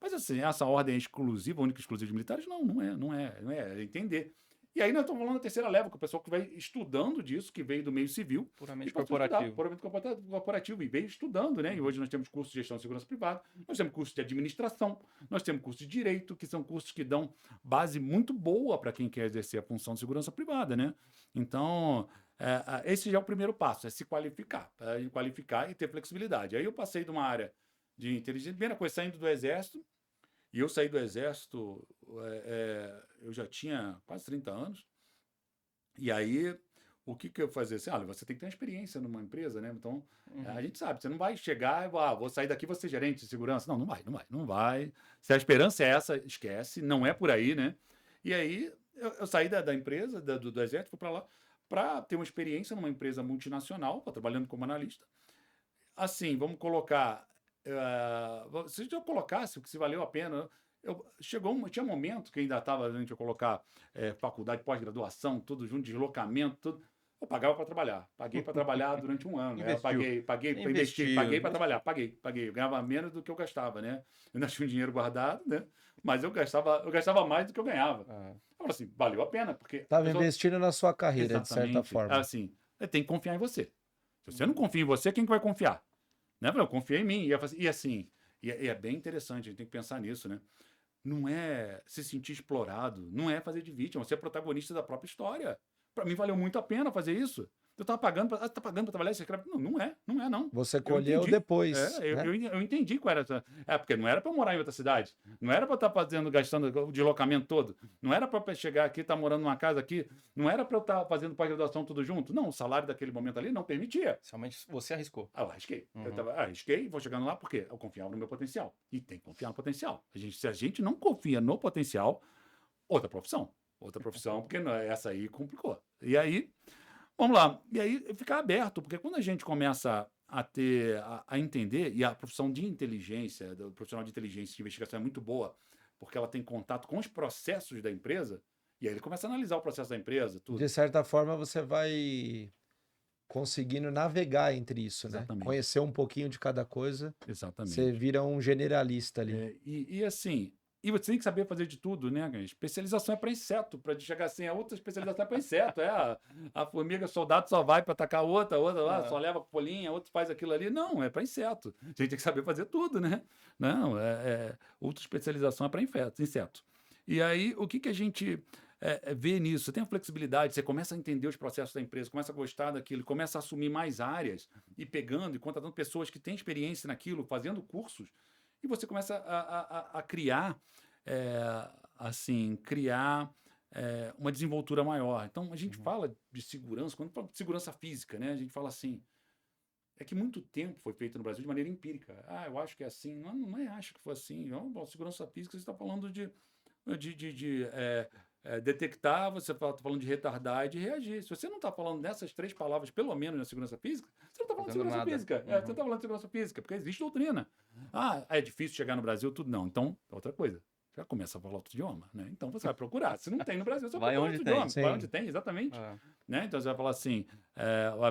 Speaker 3: Mas assim, essa ordem é exclusiva, única e exclusiva de militares? Não é entender. E aí nós estamos falando da terceira leva, que é o pessoal que vai estudando disso, que veio do meio civil.
Speaker 1: Puramente corporativo.
Speaker 3: Puramente corporativo, e veio estudando, né? E hoje nós temos cursos de gestão de segurança privada, nós temos cursos de administração, nós temos cursos de direito, que são cursos que dão base muito boa para quem quer exercer a função de segurança privada, né? Então, esse já é o primeiro passo, é se qualificar e ter flexibilidade. Aí eu passei de uma área de inteligência, primeira coisa, saindo do Exército, e eu saí do Exército, eu já tinha quase 30 anos, e aí, o que eu fazia? Assim, olha, você tem que ter uma experiência numa empresa, né? Então, a gente sabe, você não vai chegar e vou sair daqui, vou ser gerente de segurança. Não vai. Se a esperança é essa, esquece, não é por aí, né? E aí, eu saí da empresa, do Exército, fui para lá, para ter uma experiência numa empresa multinacional, trabalhando como analista. Assim, vamos colocar. Se eu colocasse o que se valeu a pena. Tinha momento que ainda estava a gente ia colocar faculdade, pós-graduação, tudo junto, deslocamento, tudo. Eu pagava para trabalhar. Paguei para trabalhar durante um ano. Eu paguei para investir, paguei para trabalhar, paguei. Eu ganhava menos do que eu gastava, né? Eu ainda tinha um dinheiro guardado, né? Mas eu gastava mais do que eu ganhava. Eu falei assim, valeu a pena, porque...
Speaker 2: Estava investindo na sua carreira, de certa
Speaker 3: Exatamente.
Speaker 2: forma.
Speaker 3: Assim, tem que confiar em você. Se você não confia em você, quem que vai confiar? Né? Eu confiei em mim. E assim, é bem interessante, a gente tem que pensar nisso, né? Não é se sentir explorado, não é fazer de vítima, você é protagonista da própria história. Para mim valeu muito a pena fazer isso. Eu estava pagando para trabalhar, você escreve. Não.
Speaker 2: Você
Speaker 3: Eu
Speaker 2: colheu
Speaker 3: entendi.
Speaker 2: depois.
Speaker 3: É,
Speaker 2: né?
Speaker 3: eu entendi qual era essa. Porque não era para eu morar em outra cidade. Não era para eu estar gastando o deslocamento todo. Não era para chegar aqui, estar morando numa casa aqui. Não era para eu estar fazendo pós-graduação tudo junto. Não, o salário daquele momento ali não permitia.
Speaker 1: Somente você arriscou.
Speaker 3: Eu arrisquei. Arrisquei, vou chegando lá porque eu confiava no meu potencial. E tem que confiar no potencial. Se a gente não confia no potencial, outra profissão. Porque essa aí complicou. E aí, vamos lá. E aí ficar aberto, porque quando a gente começa a entender, e a profissão de inteligência, do profissional de inteligência de investigação é muito boa, porque ela tem contato com os processos da empresa, e aí ele começa a analisar o processo da empresa, tudo.
Speaker 2: De certa forma, você vai conseguindo navegar entre isso,
Speaker 3: Exatamente.
Speaker 2: né? Conhecer um pouquinho de cada coisa.
Speaker 3: Exatamente.
Speaker 2: Você vira um generalista ali.
Speaker 3: E assim, e você tem que saber fazer de tudo, né, cara? Especialização é para inseto, para chegar assim, a outra especialização é para inseto. A formiga soldado só vai para atacar outra lá, só leva folhinha, outra faz aquilo ali. Não, é para inseto. A gente tem que saber fazer tudo, né? Não, outra especialização é para inseto. E aí, o que a gente vê nisso? Você tem a flexibilidade, você começa a entender os processos da empresa, começa a gostar daquilo, começa a assumir mais áreas e pegando e contratando pessoas que têm experiência naquilo, fazendo cursos, e você começa a criar, uma desenvoltura maior. Então, a gente fala de segurança, quando fala de segurança física, né? A gente fala assim, é que muito tempo foi feito no Brasil de maneira empírica. Eu acho que é assim. Não acho que foi assim. Não, segurança física, você está falando de detectar, você está falando de retardar e de reagir. Se você não está falando dessas 3 palavras, pelo menos na segurança física, você não está falando de segurança física. Você não está falando de segurança física, porque existe doutrina. É difícil chegar no Brasil, tudo não. Então, outra coisa. Já começa a falar outro idioma, né? Então você vai procurar. Se não tem no Brasil, você vai procurar outro idioma. Vai onde tem, exatamente. Né? Então você vai falar assim,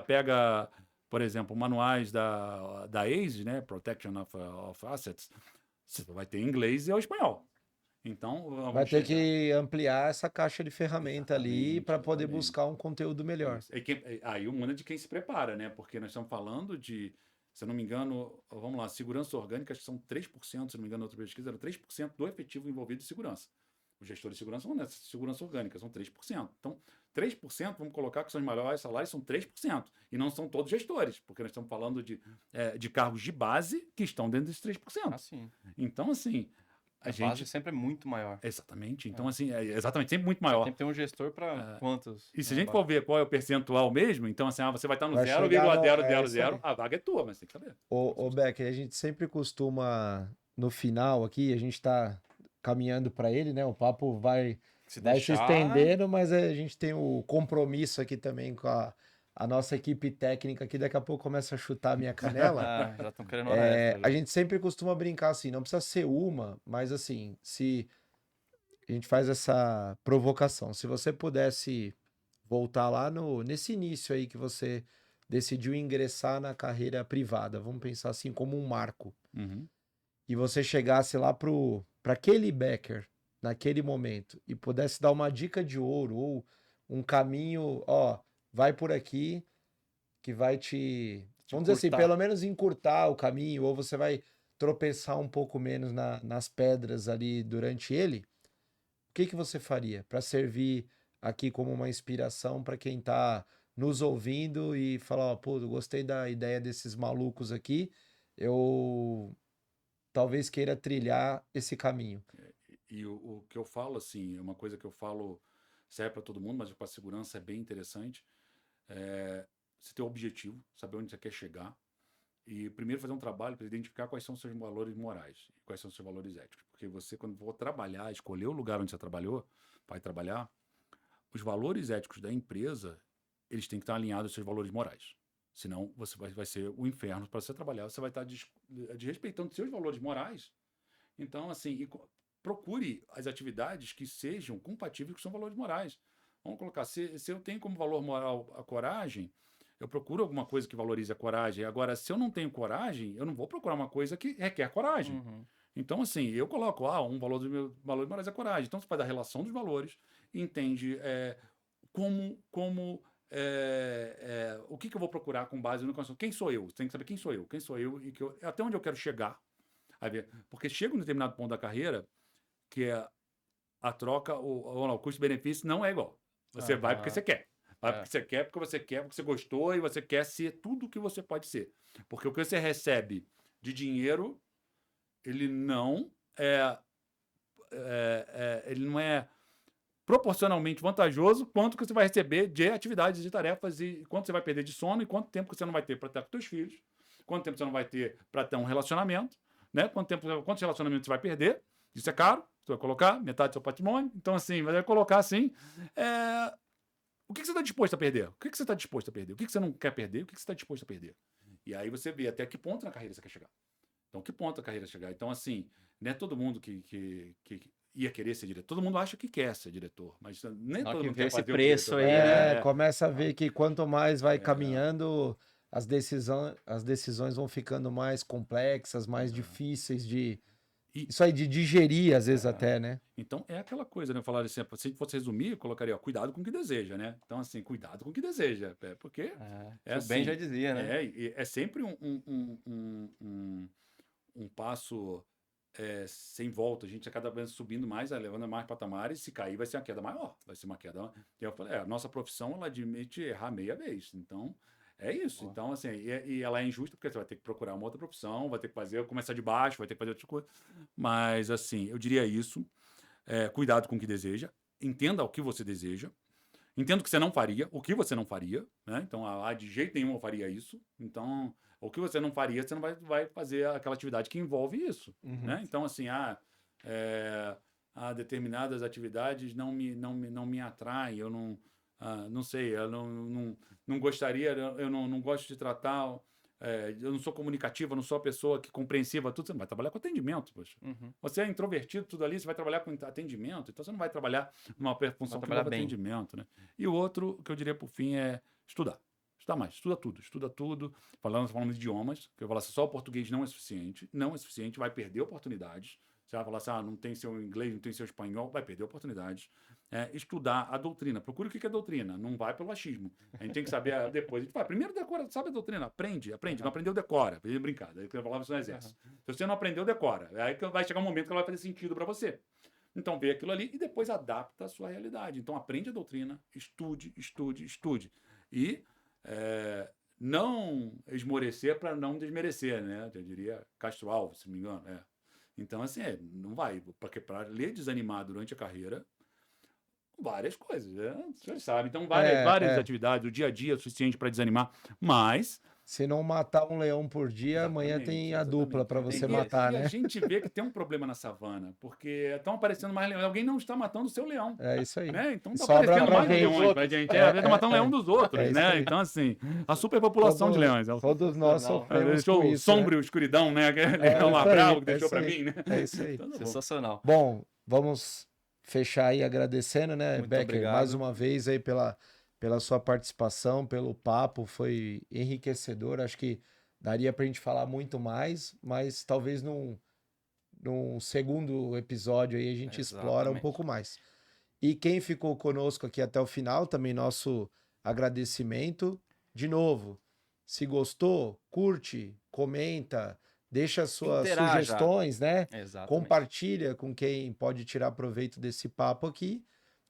Speaker 3: pega, por exemplo, manuais da ACE, né? Protection of Assets, você vai ter em inglês e o espanhol. Então,
Speaker 2: vai ter que ampliar essa caixa de ferramenta ali para poder buscar um conteúdo melhor.
Speaker 3: Aí o mundo é de quem se prepara, né? Porque nós estamos falando de, se eu não me engano, vamos lá, segurança orgânica, acho que são 3%, se eu não me engano, outra pesquisa, era 3% do efetivo envolvido em segurança. Os gestores de segurança são nessa segurança orgânica, são 3%. Então, 3%, vamos colocar que são os maiores salários, são 3%. E não são todos gestores, porque nós estamos falando de cargos de base que estão dentro desses 3%.
Speaker 1: Sim.
Speaker 3: Então, assim, a gente
Speaker 1: base sempre é muito maior.
Speaker 3: Exatamente. Então, assim, exatamente, sempre muito maior.
Speaker 1: Tem que ter um gestor para quantos?
Speaker 3: E se a gente for ver qual é o percentual mesmo, então, assim, você vai estar no
Speaker 2: Vai chegar
Speaker 3: 0,000, a vaga é tua, mas tem que saber.
Speaker 2: Ô Becker, a gente sempre costuma, no final aqui, a gente está caminhando para ele, né? O papo vai se estendendo, mas a gente tem o compromisso aqui também com a nossa equipe técnica, que daqui a pouco começa a chutar a minha canela.
Speaker 1: Já estão querendo hora extra,
Speaker 2: a gente sempre costuma brincar assim, não precisa ser uma, mas assim, se a gente faz essa provocação, se você pudesse voltar lá nesse início aí que você decidiu ingressar na carreira privada, vamos pensar assim como um marco, e você chegasse lá para aquele Becker, naquele momento, e pudesse dar uma dica de ouro, ou um caminho, vai por aqui, que vai vamos dizer assim, pelo menos encurtar o caminho, ou você vai tropeçar um pouco menos nas pedras ali durante ele, o que você faria para servir aqui como uma inspiração para quem está nos ouvindo e falar, eu gostei da ideia desses malucos aqui, eu talvez queira trilhar esse caminho.
Speaker 3: E o que eu falo, assim, é uma coisa que eu falo, serve para todo mundo, mas para a segurança é bem interessante, você ter o objetivo, saber onde você quer chegar, e primeiro fazer um trabalho para identificar quais são os seus valores morais, e quais são os seus valores éticos, porque você, quando for trabalhar, escolher o lugar onde você trabalhou, vai trabalhar, os valores éticos da empresa, eles têm que estar alinhados aos seus valores morais. Senão, você vai ser o inferno para você trabalhar. Você vai estar desrespeitando seus valores morais. Então, assim, procure as atividades que sejam compatíveis com seus valores morais. Vamos colocar, se eu tenho como valor moral a coragem, eu procuro alguma coisa que valorize a coragem. Agora, se eu não tenho coragem, eu não vou procurar uma coisa que requer coragem.
Speaker 1: Uhum.
Speaker 3: Então, assim, eu coloco, um valor dos meus valores morais é coragem. Então, você faz a relação dos valores e entende o que eu vou procurar com base no conhecimento. Quem sou eu? Você tem que saber quem sou eu e até onde eu quero chegar. Porque chega um determinado ponto da carreira que a troca, o custo-benefício não é igual. Você vai porque você quer. Vai porque você quer, porque você gostou e você quer ser tudo o que você pode ser. Porque o que você recebe de dinheiro, ele não é proporcionalmente vantajoso quanto que você vai receber de atividades e tarefas e quanto você vai perder de sono e quanto tempo que você não vai ter para estar com seus filhos, quanto tempo você não vai ter para ter um relacionamento, né? Quantos relacionamentos você vai perder, isso é caro, você vai colocar metade do seu patrimônio, então assim, vai colocar assim, o que você está disposto a perder? O que você está disposto a perder? O que você não quer perder? O que você está disposto a perder? E aí você vê até que ponto na carreira você quer chegar. Então, que ponto a carreira chegar? Então, assim, não é todo mundo que ia querer ser diretor. Todo mundo acha que quer ser diretor, mas nem todo mundo quer
Speaker 1: esse
Speaker 3: fazer
Speaker 1: preço
Speaker 3: o
Speaker 1: aí,
Speaker 3: diretor.
Speaker 1: né?
Speaker 2: Começa a ver que quanto mais vai caminhando, as decisões vão ficando mais complexas, mais difíceis isso aí de digerir, às vezes até, né?
Speaker 3: Então, é aquela coisa, né? Falar assim, se fosse resumir, eu colocaria, cuidado com o que deseja, né? Então, assim, cuidado com o que deseja. Porque
Speaker 1: o
Speaker 3: assim,
Speaker 1: Ben já dizia, né?
Speaker 3: É sempre um passo sem volta. A gente a cada vez subindo mais, levando mais patamares. Se cair, vai ser uma queda maior. Vai ser uma queda. Eu falei, a nossa profissão, ela admite errar meia vez. Então, é isso. Então, assim, e ela é injusta porque você vai ter que procurar uma outra profissão, vai ter que começar de baixo, vai ter que fazer outra coisa. Mas, assim, eu diria isso. Cuidado com o que deseja. Entenda o que você deseja. Entendo que você não faria, o que você não faria, né? Então, de jeito nenhum eu faria isso. Então, o que você não faria, você não vai fazer aquela atividade que envolve isso, né? Então, assim, determinadas atividades não me atraem, eu não sei, eu não gostaria, eu não gosto de tratar, eu não sou comunicativa, eu não sou a pessoa que compreensiva, tudo, você não vai trabalhar com atendimento, poxa. Você é introvertido, tudo ali, você vai trabalhar com atendimento, então você não vai trabalhar numa função que envolve atendimento, né? E o outro que eu diria por fim é estudar. Estudar mais, estuda tudo. Falando de idiomas, que eu falo assim, só o português não é suficiente, vai perder oportunidades. Você vai falar assim, não tem seu inglês, não tem seu espanhol, vai perder oportunidades. Estudar a doutrina. Procure o que é doutrina. Não vai pelo achismo. A gente tem que saber depois. A gente vai, primeiro decora, sabe a doutrina? Aprende. Não aprendeu, decora. Brincar. Aí que eu falava isso no exército. Se você não aprendeu, decora. Aí que vai chegar um momento que ela vai fazer sentido para você. Então, vê aquilo ali e depois adapta a sua realidade. Então, aprende a doutrina, estude. E não esmorecer para não desmerecer, né? Eu diria Castro Alves, se não me engano. Então, assim, não vai. Porque para ler desanimar durante a carreira, várias coisas, né? Vocês sabem. Então, várias atividades, o dia a dia é suficiente para desanimar, mas...
Speaker 2: Se não matar um leão por dia, amanhã tem a dupla para você matar, né?
Speaker 3: E a gente vê que tem um problema na savana, porque estão aparecendo mais leões. Alguém não está matando o seu leão.
Speaker 2: É isso aí.
Speaker 3: Né? Então está aparecendo mais leões pra gente. Está matando o leão dos outros, né? Então, assim, a superpopulação de leões.
Speaker 2: Todos nós sofremos
Speaker 3: deixou
Speaker 2: com
Speaker 3: o
Speaker 2: isso,
Speaker 3: sombra
Speaker 2: né?
Speaker 3: e a escuridão, né? Leão lá bravo que deixou para mim, né?
Speaker 2: É isso aí.
Speaker 3: Então,
Speaker 1: Sensacional.
Speaker 2: Bom, vamos fechar aí agradecendo, né,
Speaker 1: Muito
Speaker 2: Becker,
Speaker 1: obrigado.
Speaker 2: mais uma vez aí pela sua participação, pelo papo, foi enriquecedor. Acho que daria para a gente falar muito mais, mas talvez num segundo episódio aí a gente explora um pouco mais. E quem ficou conosco aqui até o final, também nosso agradecimento. De novo, se gostou, curte, comenta, deixa suas sugestões, né?
Speaker 1: Exatamente.
Speaker 2: Compartilha com quem pode tirar proveito desse papo aqui.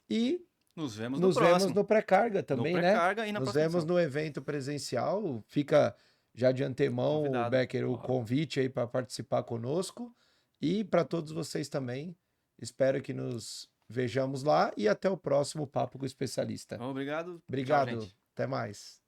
Speaker 2: E
Speaker 1: nos vemos
Speaker 2: no pré-carga também,
Speaker 1: no pré-carga, né? E na
Speaker 2: nos vemos no evento presencial. Fica já de antemão, Becker, o convite aí para participar conosco. E para todos vocês também. Espero que nos vejamos lá e até o próximo Papo com o Especialista.
Speaker 1: Obrigado.
Speaker 2: Obrigado.
Speaker 1: Tchau, gente.
Speaker 2: Até mais.